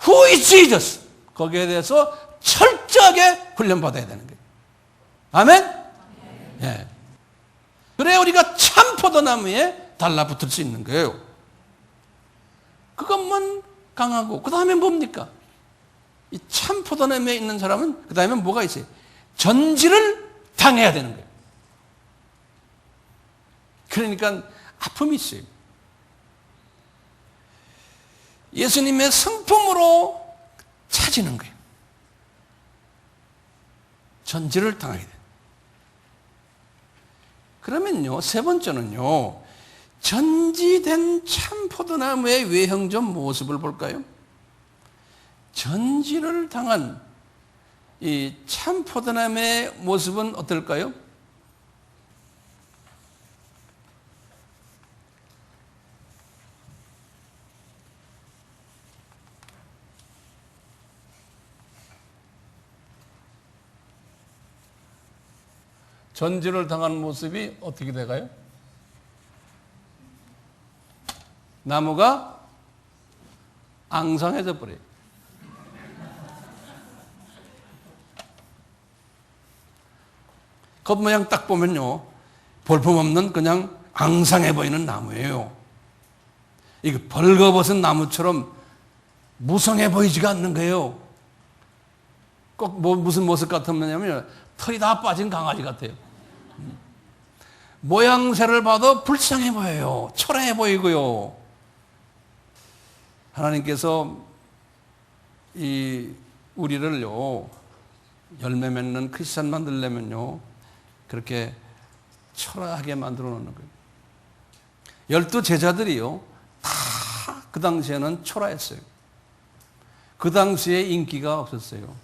Who is Jesus? 거기에 대해서 철저하게 훈련받아야 되는 거예요. 아멘? 예. 그래야 우리가 참 포도나무에 달라붙을 수 있는 거예요. 그것만 강하고, 그 다음에 뭡니까? 이 참 포도나무에 있는 사람은 그 다음에 뭐가 있어요? 전지를 당해야 되는 거예요. 그러니까 아픔이 있어요. 예수님의 성품으로 차지는 거예요. 전지를 당하게 돼요. 그러면요, 세 번째는요, 전지된 참 포도나무의 외형적 모습을 볼까요? 전지를 당한 이 참 포도나무의 모습은 어떨까요? 전지를 당한 모습이 어떻게 돼가요? 나무가 앙상해져 버려요. 겉모양 딱 보면요, 볼품없는 그냥 앙상해 보이는 나무예요. 이게 벌거벗은 나무처럼 무성해 보이지가 않는 거예요. 꼭 무슨 모습 같으냐면 털이 다 빠진 강아지 같아요. 모양새를 봐도 불쌍해 보여요. 초라해 보이고요. 하나님께서 우리를요, 열매 맺는 크리스찬 만들려면요, 그렇게 초라하게 만들어 놓는 거예요. 12 제자들이요, 다 그 당시에는 초라했어요. 그 당시에 인기가 없었어요.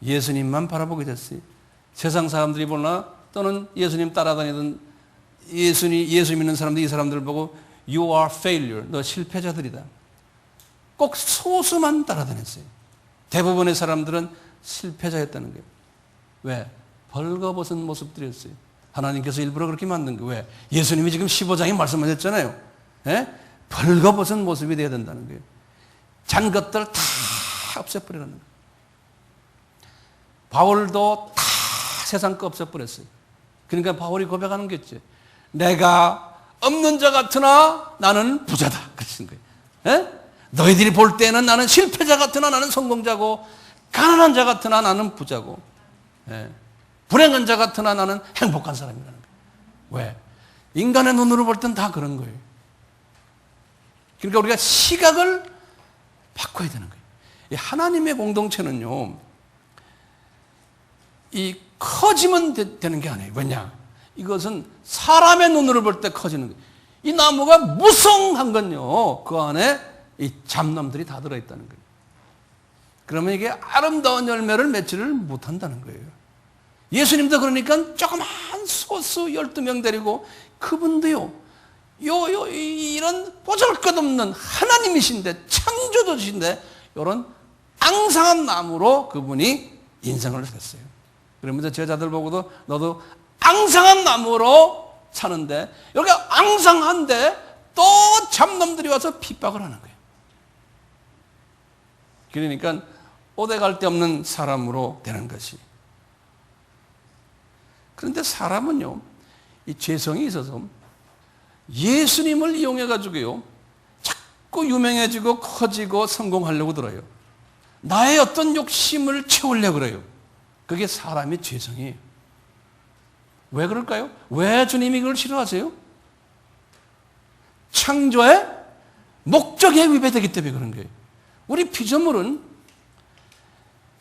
예수님만 바라보게 됐어요. 세상 사람들이 보나, 또는 예수님 따라다니던 예수 믿는 사람들, 이 사람들 보고 You are failure. 너 실패자들이다. 꼭 소수만 따라다녔어요. 대부분의 사람들은 실패자였다는 거예요. 왜? 벌거벗은 모습들이었어요. 하나님께서 일부러 그렇게 만든 거예요. 왜? 예수님이 지금 15장에 말씀하셨잖아요. 예? 벌거벗은 모습이 되어야 된다는 거예요. 잔 것들 다 없애버리라는 거예요. 바울도 다 세상 거 없애버렸어요. 그러니까 바울이 고백하는 게 있지. 내가 없는 자 같으나 나는 부자다. 그러신 거예요. 예? 너희들이 볼 때는 나는 실패자 같으나 나는 성공자고, 가난한 자 같으나 나는 부자고, 예. 불행한 자 같으나 나는 행복한 사람이라는 거예요. 왜? 인간의 눈으로 볼 땐 다 그런 거예요. 그러니까 우리가 시각을 바꿔야 되는 거예요. 이 하나님의 공동체는요, 이 커지면 되는 게 아니에요. 왜냐? 이것은 사람의 눈으로 볼 때 커지는 거예요. 이 나무가 무성한 건요, 그 안에 이 잡나무들이 다 들어있다는 거예요. 그러면 이게 아름다운 열매를 맺지를 못한다는 거예요. 예수님도 그러니까 조그만 소수 12명 데리고 그분도요, 이런 보잘것없는 하나님이신데, 창조주신데, 이런 앙상한 나무로 그분이 인생을 살았어요. 그러면서 제자들 보고도 너도 앙상한 나무로 사는데, 여기가 앙상한데 또 잡놈들이 와서 핍박을 하는 거예요. 그러니까 오대 갈 데 없는 사람으로 되는 것이. 그런데 사람은요, 이 죄성이 있어서 예수님을 이용해가지고요, 자꾸 유명해지고 커지고 성공하려고 들어요. 나의 어떤 욕심을 채우려고 그래요. 그게 사람의 죄성이에요. 왜 그럴까요? 왜 주님이 그걸 싫어하세요? 창조의 목적에 위배되기 때문에 그런 거예요. 우리 피조물은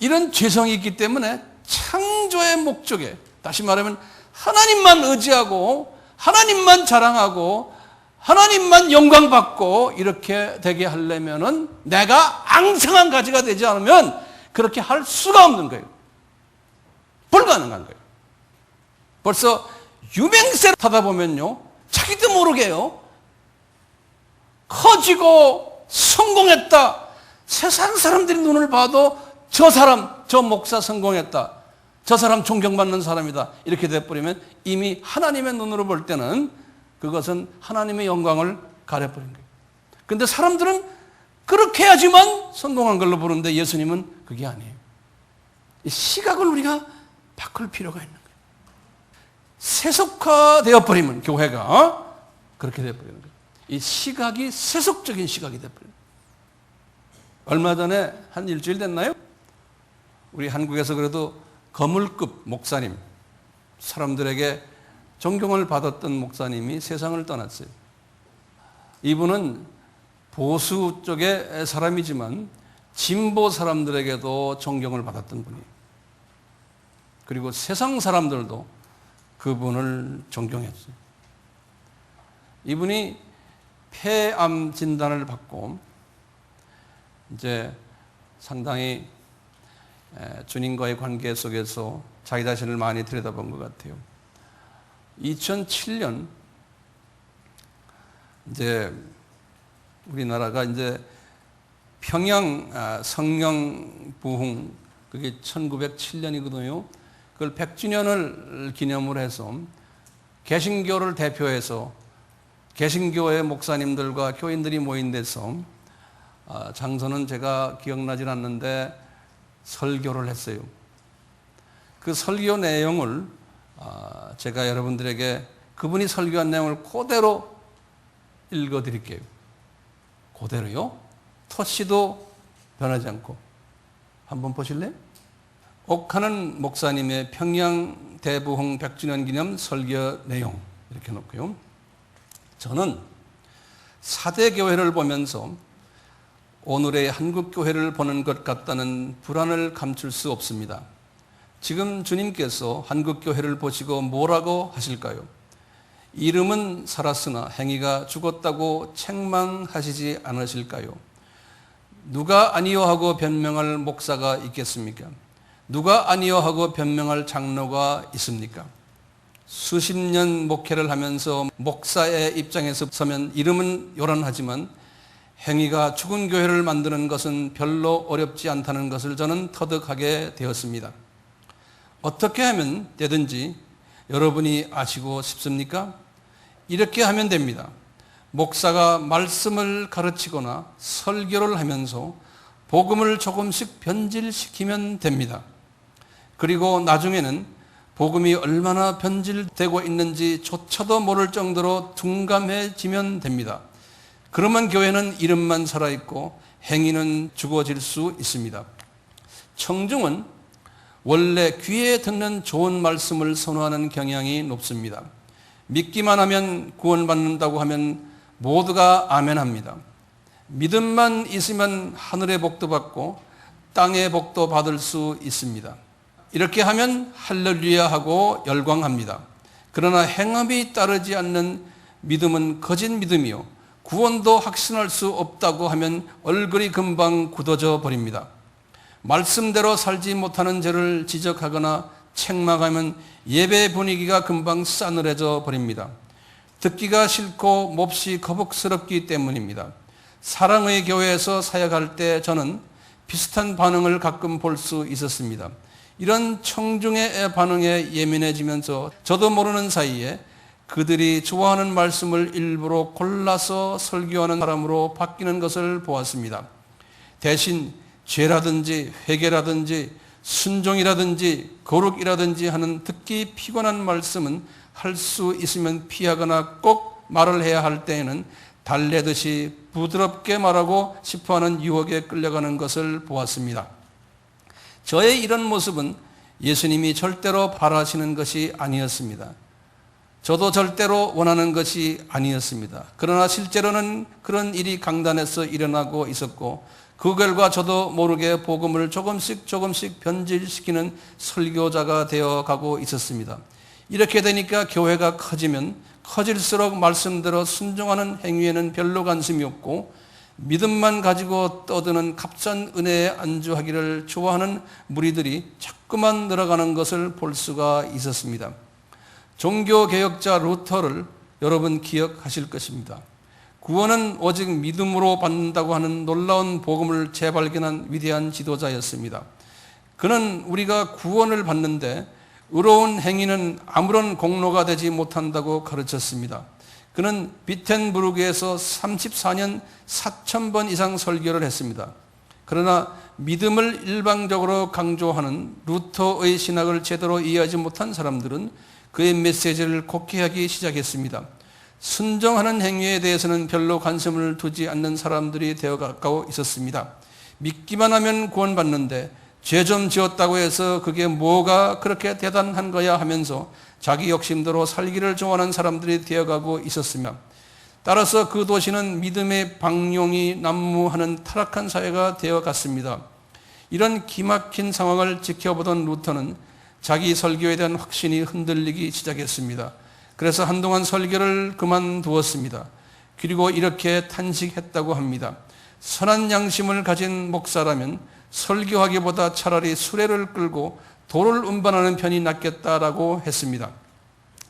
이런 죄성이 있기 때문에 창조의 목적에, 다시 말하면 하나님만 의지하고 하나님만 자랑하고 하나님만 영광받고 이렇게 되게 하려면은 내가 앙상한 가지가 되지 않으면 그렇게 할 수가 없는 거예요. 불가능한 거예요. 벌써 유명세를 타다 보면요, 자기도 모르게요, 커지고 성공했다. 세상 사람들이 눈을 봐도 저 사람, 저 목사 성공했다. 저 사람 존경받는 사람이다. 이렇게 돼버리면 이미 하나님의 눈으로 볼 때는 그것은 하나님의 영광을 가려버린 거예요. 그런데 사람들은 그렇게 해야지만 성공한 걸로 보는데 예수님은 그게 아니에요. 이 시각을 우리가 바꿀 필요가 있는 거예요. 세속화되어 버리면 교회가 그렇게 돼버리는 거예요. 이 시각이 세속적인 시각이 돼버려요. 얼마 전에 한 일주일 됐나요? 우리 한국에서 그래도 거물급 목사님, 사람들에게 존경을 받았던 목사님이 세상을 떠났어요. 이분은 보수 쪽의 사람이지만 진보 사람들에게도 존경을 받았던 분이에요. 그리고 세상 사람들도 그분을 존경했어요. 이분이 폐암 진단을 받고 이제 상당히 주님과의 관계 속에서 자기 자신을 많이 들여다본 것 같아요. 2007년 이제 우리나라가 이제 평양 성령 부흥, 그게 1907년이거든요. 그걸 100주년을 기념을 해서 개신교를 대표해서 개신교의 목사님들과 교인들이 모인 데서 장소는 제가 기억나질 않는데 설교를 했어요. 그 설교 내용을 제가 여러분들에게 그분이 설교한 내용을 그대로 읽어드릴게요. 그대로요. 토시도 변하지 않고. 한번 보실래요? 옥하는 목사님의 평양 대부흥 100주년 기념 설교 내용 이렇게 놓고요. 저는 4대 교회를 보면서 오늘의 한국교회를 보는 것 같다는 불안을 감출 수 없습니다. 지금 주님께서 한국교회를 보시고 뭐라고 하실까요? 이름은 살았으나 행위가 죽었다고 책망하시지 않으실까요? 누가 아니요 하고 변명할 목사가 있겠습니까? 누가 아니요 하고 변명할 장로가 있습니까? 수십 년 목회를 하면서 목사의 입장에서 서면 이름은 요란하지만 행위가 죽은 교회를 만드는 것은 별로 어렵지 않다는 것을 저는 터득하게 되었습니다. 어떻게 하면 되든지 여러분이 아시고 싶습니까? 이렇게 하면 됩니다. 목사가 말씀을 가르치거나 설교를 하면서 복음을 조금씩 변질시키면 됩니다. 그리고 나중에는 복음이 얼마나 변질되고 있는지조차도 모를 정도로 둔감해지면 됩니다. 그러면 교회는 이름만 살아있고 행위는 죽어질 수 있습니다. 청중은 원래 귀에 듣는 좋은 말씀을 선호하는 경향이 높습니다. 믿기만 하면 구원받는다고 하면 모두가 아멘합니다. 믿음만 있으면 하늘의 복도 받고 땅의 복도 받을 수 있습니다. 이렇게 하면 할렐루야 하고 열광합니다. 그러나 행함이 따르지 않는 믿음은 거짓 믿음이요 구원도 확신할 수 없다고 하면 얼굴이 금방 굳어져 버립니다. 말씀대로 살지 못하는 죄를 지적하거나 책망하면 예배 분위기가 금방 싸늘해져 버립니다. 듣기가 싫고 몹시 거북스럽기 때문입니다. 사랑의 교회에서 사역할 때 저는 비슷한 반응을 가끔 볼 수 있었습니다. 이런 청중의 반응에 예민해지면서 저도 모르는 사이에 그들이 좋아하는 말씀을 일부러 골라서 설교하는 사람으로 바뀌는 것을 보았습니다. 대신 죄라든지 회개라든지 순종이라든지 거룩이라든지 하는 듣기 피곤한 말씀은 할 수 있으면 피하거나 꼭 말을 해야 할 때에는 달래듯이 부드럽게 말하고 싶어하는 유혹에 끌려가는 것을 보았습니다. 저의 이런 모습은 예수님이 절대로 바라시는 것이 아니었습니다. 저도 절대로 원하는 것이 아니었습니다. 그러나 실제로는 그런 일이 강단에서 일어나고 있었고 그 결과 저도 모르게 복음을 조금씩 변질시키는 설교자가 되어가고 있었습니다. 이렇게 되니까 교회가 커지면 커질수록 말씀대로 순종하는 행위에는 별로 관심이 없고 믿음만 가지고 떠드는 값싼 은혜에 안주하기를 좋아하는 무리들이 자꾸만 늘어가는 것을 볼 수가 있었습니다. 종교개혁자 루터를 여러분 기억하실 것입니다. 구원은 오직 믿음으로 받는다고 하는 놀라운 복음을 재발견한 위대한 지도자였습니다. 그는 우리가 구원을 받는데 의로운 행위는 아무런 공로가 되지 못한다고 가르쳤습니다. 그는 비텐부르크에서 34년 4,000번 이상 설교를 했습니다. 그러나 믿음을 일방적으로 강조하는 루터의 신학을 제대로 이해하지 못한 사람들은 그의 메시지를 곡해하기 시작했습니다. 순종하는 행위에 대해서는 별로 관심을 두지 않는 사람들이 되어 가까워 있었습니다. 믿기만 하면 구원받는데 죄 좀 지었다고 해서 그게 뭐가 그렇게 대단한 거야 하면서 자기 욕심대로 살기를 좋아하는 사람들이 되어가고 있었으며 따라서 그 도시는 믿음의 방용이 난무하는 타락한 사회가 되어갔습니다. 이런 기막힌 상황을 지켜보던 루터는 자기 설교에 대한 확신이 흔들리기 시작했습니다. 그래서 한동안 설교를 그만두었습니다. 그리고 이렇게 탄식했다고 합니다. 선한 양심을 가진 목사라면 설교하기보다 차라리 수레를 끌고 돌을 운반하는 편이 낫겠다라고 했습니다.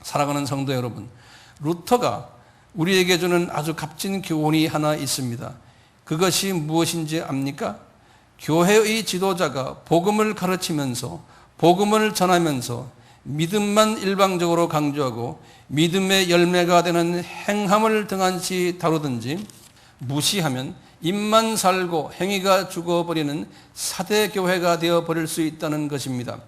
사랑하는 성도 여러분, 루터가 우리에게 주는 아주 값진 교훈이 하나 있습니다. 그것이 무엇인지 압니까? 교회의 지도자가 복음을 가르치면서 복음을 전하면서 믿음만 일방적으로 강조하고 믿음의 열매가 되는 행함을 등한시 다루든지 무시하면 입만 살고 행위가 죽어버리는 사대교회가 되어버릴 수 있다는 것입니다.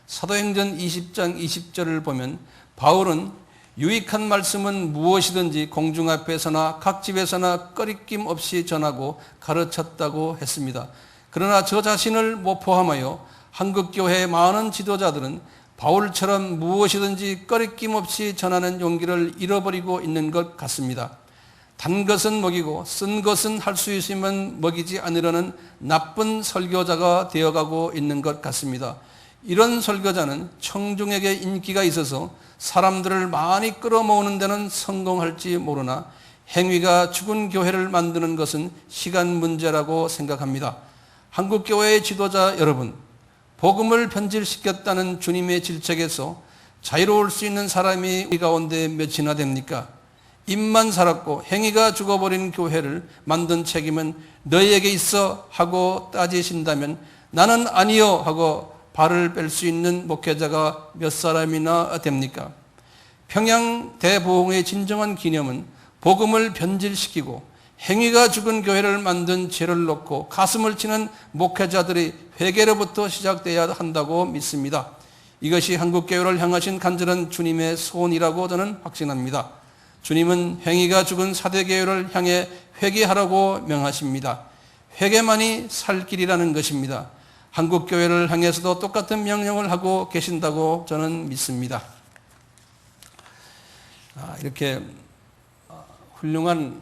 사도행전 20장 20절을 보면 바울은 유익한 말씀은 무엇이든지 공중 앞에서나 각 집에서나 꺼리낌 없이 전하고 가르쳤다고 했습니다. 그러나 저 자신을 모포함하여 한국교회의 많은 지도자들은 바울처럼 무엇이든지 꺼리낌 없이 전하는 용기를 잃어버리고 있는 것 같습니다. 단 것은 먹이고 쓴 것은 할 수 있으면 먹이지 않으려는 나쁜 설교자가 되어가고 있는 것 같습니다. 이런 설교자는 청중에게 인기가 있어서 사람들을 많이 끌어모으는 데는 성공할지 모르나 행위가 죽은 교회를 만드는 것은 시간 문제라고 생각합니다. 한국교회의 지도자 여러분, 복음을 변질시켰다는 주님의 질책에서 자유로울 수 있는 사람이 우리 가운데 몇이나 됩니까? 입만 살았고 행위가 죽어버린 교회를 만든 책임은 너희에게 있어 하고 따지신다면 나는 아니요 하고 발을 뺄 수 있는 목회자가 몇 사람이나 됩니까? 평양 대보응의 진정한 기념은 복음을 변질시키고 행위가 죽은 교회를 만든 죄를 놓고 가슴을 치는 목회자들의 회개로부터 시작돼야 한다고 믿습니다. 이것이 한국교회를 향하신 간절한 주님의 소원이라고 저는 확신합니다. 주님은 행위가 죽은 사대교회를 향해 회개하라고 명하십니다. 회개만이 살 길이라는 것입니다. 한국교회를 향해서도 똑같은 명령을 하고 계신다고 저는 믿습니다. 이렇게 훌륭한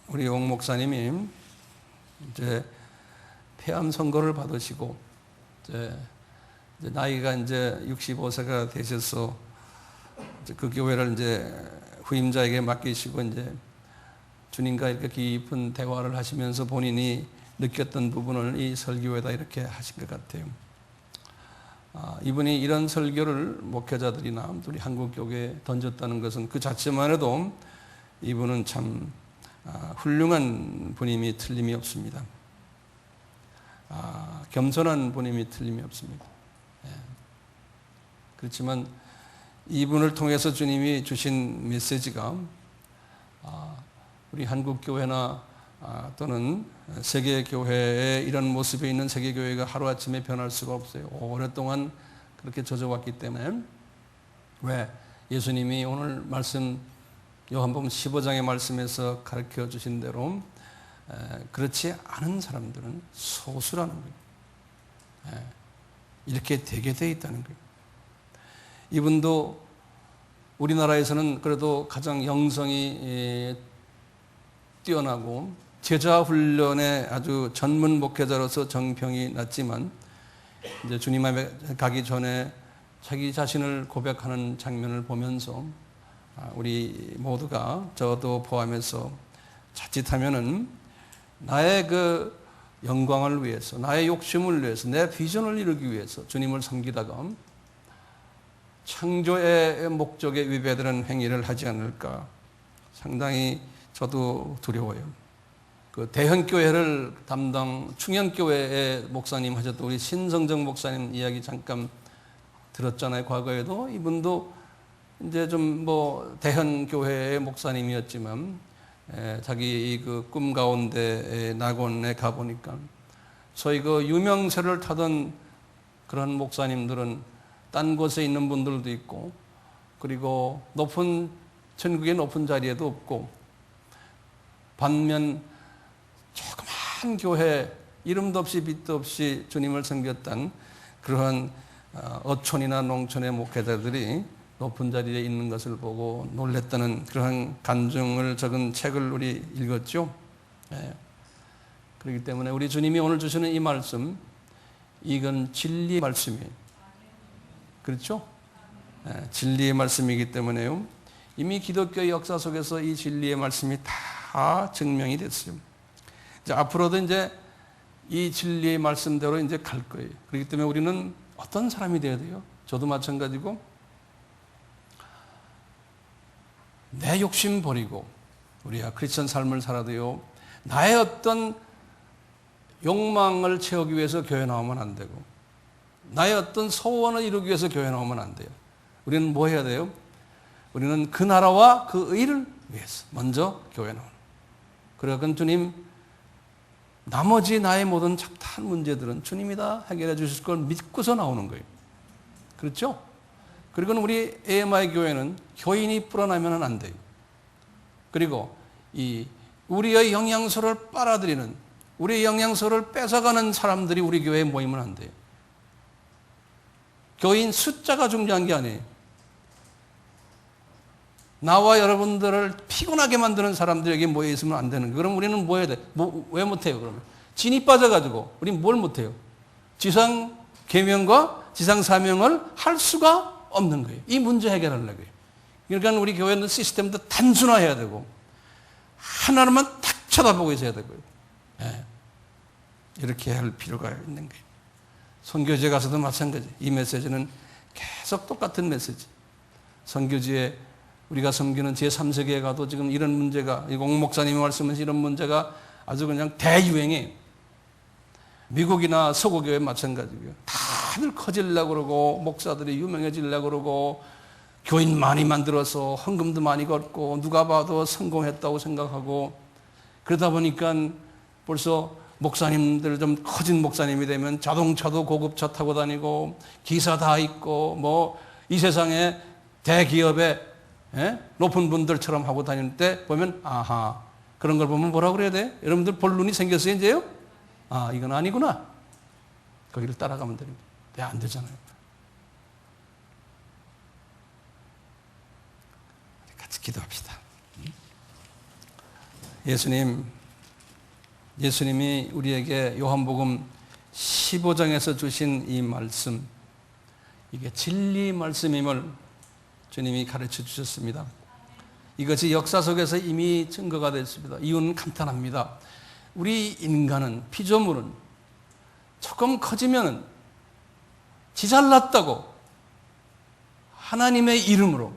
우리 용 목사님이 이제 폐암 선고를 받으시고 이제 나이가 이제 65세가 되셔서 그 교회를 이제 후임자에게 맡기시고 이제 주님과 이렇게 깊은 대화를 하시면서 본인이 느꼈던 부분을 이 설교에다 이렇게 하신 것 같아요. 이분이 이런 설교를 목회자들이나 우리 한국교회에 던졌다는 것은 그 자체만 해도 이분은 참 훌륭한 분임이 틀림이 없습니다. 겸손한 분임이 틀림이 없습니다. 그렇지만 이분을 통해서 주님이 주신 메시지가 우리 한국교회나 또는 세계교회의 이런 모습에 있는 세계교회가 하루아침에 변할 수가 없어요. 오랫동안 그렇게 젖어왔기 때문에. 왜? 예수님이 오늘 말씀 요한복음 15장의 말씀에서 가르쳐 주신 대로 그렇지 않은 사람들은 소수라는 거예요. 이렇게 되게 돼 있다는 거예요. 이분도 우리나라에서는 그래도 가장 영성이 뛰어나고 제자 훈련에 아주 전문 목회자로서 정평이 났지만 이제 주님 앞에 가기 전에 자기 자신을 고백하는 장면을 보면서 우리 모두가 저도 포함해서 자칫하면은 나의 그 영광을 위해서, 나의 욕심을 위해서, 내 비전을 이루기 위해서 주님을 섬기다가 창조의 목적에 위배되는 행위를 하지 않을까 상당히 저도 두려워요. 그 대형교회를 담당 충영교회의 목사님 하셨던 우리 신성정 목사님 이야기 잠깐 들었잖아요. 과거에도 이분도 이제 좀 대형교회의 목사님이었지만 자기 그 꿈 가운데 낙원에 가보니까 소위 그 유명세를 타던 그런 목사님들은 딴 곳에 있는 분들도 있고 그리고 천국의 높은 자리에도 없고 반면 조그만 교회 이름도 없이 빛도 없이 주님을 섬겼던 그러한 어촌이나 농촌의 목회자들이 높은 자리에 있는 것을 보고 놀랬다는 그러한 간증을 적은 책을 우리 읽었죠. 그렇기 때문에 우리 주님이 오늘 주시는 이 말씀, 이건 진리의 말씀이에요. 그렇죠? 진리의 말씀이기 때문에요. 이미 기독교의 역사 속에서 이 진리의 말씀이 다 증명이 됐어요. 이제 앞으로도 이제 이 진리의 말씀대로 이제 갈 거예요. 그렇기 때문에 우리는 어떤 사람이 되어야 돼요? 저도 마찬가지고 내 욕심 버리고 우리가 크리스천 삶을 살아도요. 나의 어떤 욕망을 채우기 위해서 교회 나오면 안 되고 나의 어떤 소원을 이루기 위해서 교회 나오면 안 돼요. 우리는 뭐 해야 돼요? 우리는 그 나라와 그 의를 위해서 먼저 교회 나오는. 그러니까 주님 나머지 나의 모든 잡다한 문제들은 주님이 다 해결해 주실 걸 믿고서 나오는 거예요. 그렇죠? 그리고 우리 AMI 교회는 교인이 불어나면 안 돼요. 그리고 우리의 영양소를 빨아들이는, 우리의 영양소를 뺏어가는 사람들이 우리 교회에 모이면 안 돼요. 교인 숫자가 중요한 게 아니에요. 나와 여러분들을 피곤하게 만드는 사람들에게 모여 있으면 안 되는 거예요. 그럼 우리는 뭐 해야 돼? 왜 못해요, 그러면? 진이 빠져가지고, 우리는 뭘 못해요? 지상 계명과 지상 사명을 할 수가 없는 거예요. 이 문제 해결하려고요. 그러니까 우리 교회는 시스템도 단순화해야 되고, 하나로만 딱 쳐다보고 있어야 되고요. 이렇게 할 필요가 있는 거예요. 선교지에 가서도 마찬가지. 이 메시지는 계속 똑같은 메시지. 선교지에 우리가 섬기는 제3세계에 가도 지금 이런 문제가, 공 목사님이 말씀하신 이런 문제가 아주 그냥 대유행이에요. 미국이나 서구교회 마찬가지고요. 다들 커지려고 그러고 목사들이 유명해지려고 그러고 교인 많이 만들어서 헌금도 많이 걷고 누가 봐도 성공했다고 생각하고, 그러다 보니까 벌써 목사님들 좀 커진 목사님이 되면 자동차도 고급차 타고 다니고 기사 다 있고 뭐 이 세상에 대기업의 높은 분들처럼 하고 다닐 때 보면, 아하, 그런 걸 보면 뭐라고 그래야 돼? 여러분들 볼 눈이 생겼어요 이제요? 아, 이건 아니구나. 거기를 따라가면 됩니다. 안 되잖아요. 같이 기도합시다. 예수님이 우리에게 요한복음 15장에서 주신 이 말씀, 이게 진리 말씀임을 주님이 가르쳐 주셨습니다. 이것이 역사 속에서 이미 증거가 됐습니다. 이유는 간단합니다. 우리 인간은, 피조물은 조금 커지면 지 잘났다고 하나님의 이름으로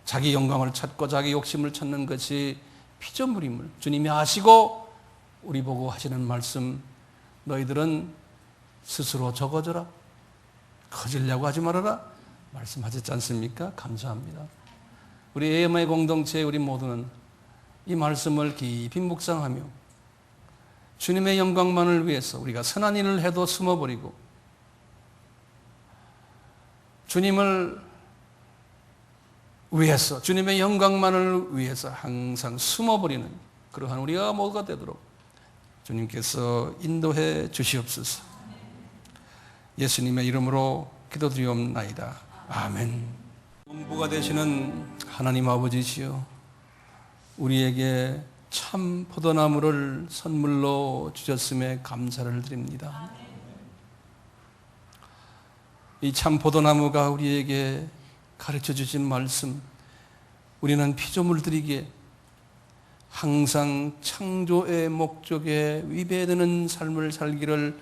자기 영광을 찾고 자기 욕심을 찾는 것이 피조물임을 주님이 아시고 우리 보고 하시는 말씀, 너희들은 스스로 적어져라, 커지려고 하지 말아라 말씀하셨지 않습니까? 감사합니다. 우리 AMI 공동체 우리 모두는 이 말씀을 깊이 묵상하며 주님의 영광만을 위해서 우리가 선한 일을 해도 숨어버리고 주님을 위해서, 주님의 영광만을 위해서 항상 숨어버리는 그러한 우리가 모두가 되도록 주님께서 인도해 주시옵소서. 예수님의 이름으로 기도드리옵나이다. 아멘. 농부가 되시는 하나님 아버지시여, 우리에게 참 포도나무를 선물로 주셨음에 감사를 드립니다. 이 참 포도나무가 우리에게 가르쳐 주신 말씀, 우리는 피조물들에게 항상 창조의 목적에 위배되는 삶을 살기를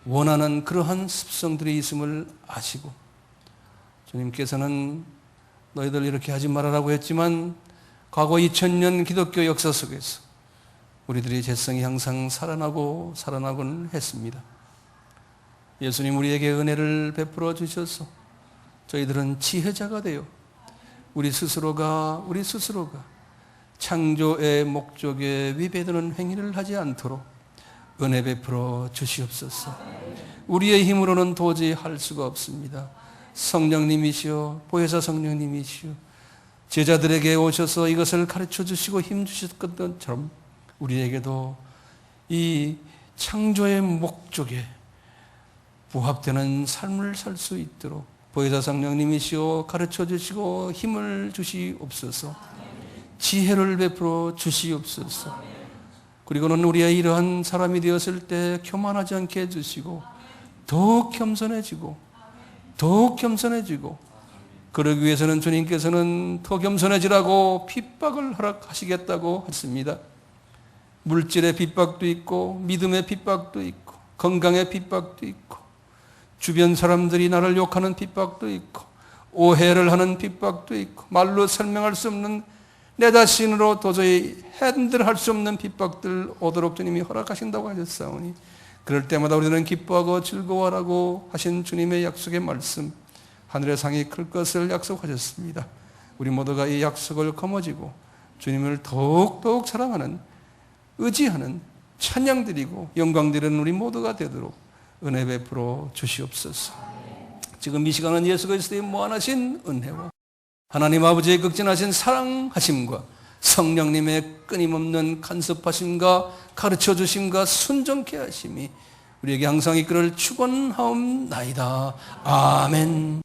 원하는 그러한 습성들이 있음을 아시고, 주님께서는 너희들 이렇게 하지 말아라고 했지만 과거 2000년 기독교 역사 속에서 우리들의 죄성이 항상 살아나곤 했습니다. 예수님, 우리에게 은혜를 베풀어 주셔서 저희들은 지혜자가 되어 우리 스스로가 창조의 목적에 위배되는 행위를 하지 않도록 은혜 베풀어 주시옵소서. 우리의 힘으로는 도저히 할 수가 없습니다. 성령님이시여, 보혜사 성령님이시여, 제자들에게 오셔서 이것을 가르쳐 주시고 힘 주셨던 것처럼 우리에게도 이 창조의 목적에 부합되는 삶을 살 수 있도록 보혜사 성령님이시여 가르쳐 주시고 힘을 주시옵소서. 지혜를 베풀어 주시옵소서. 그리고는 우리의 이러한 사람이 되었을 때 교만하지 않게 해주시고 더욱 겸손해지고 그러기 위해서는 주님께서는 더 겸손해지라고 핍박을 허락하시겠다고 했습니다. 물질의 핍박도 있고 믿음의 핍박도 있고 건강의 핍박도 있고 주변 사람들이 나를 욕하는 핍박도 있고 오해를 하는 핍박도 있고 말로 설명할 수 없는, 내 자신으로 도저히 핸들할 수 없는 핍박들 오도록 주님이 허락하신다고 하셨사오니, 그럴 때마다 우리는 기뻐하고 즐거워하라고 하신 주님의 약속의 말씀, 하늘의 상이 클 것을 약속하셨습니다. 우리 모두가 이 약속을 거머쥐고 주님을 더욱더욱 사랑하는, 의지하는, 찬양드리고 영광드리는 우리 모두가 되도록 은혜 베풀어 주시옵소서. 지금 이 시간은 예수 그리스도의 무한하신 은혜와 하나님 아버지의 극진하신 사랑하심과 성령님의 끊임없는 간섭하심과 가르쳐 주심과 순종케 하심이 우리에게 항상 이끌을 축원하옵나이다. 아멘.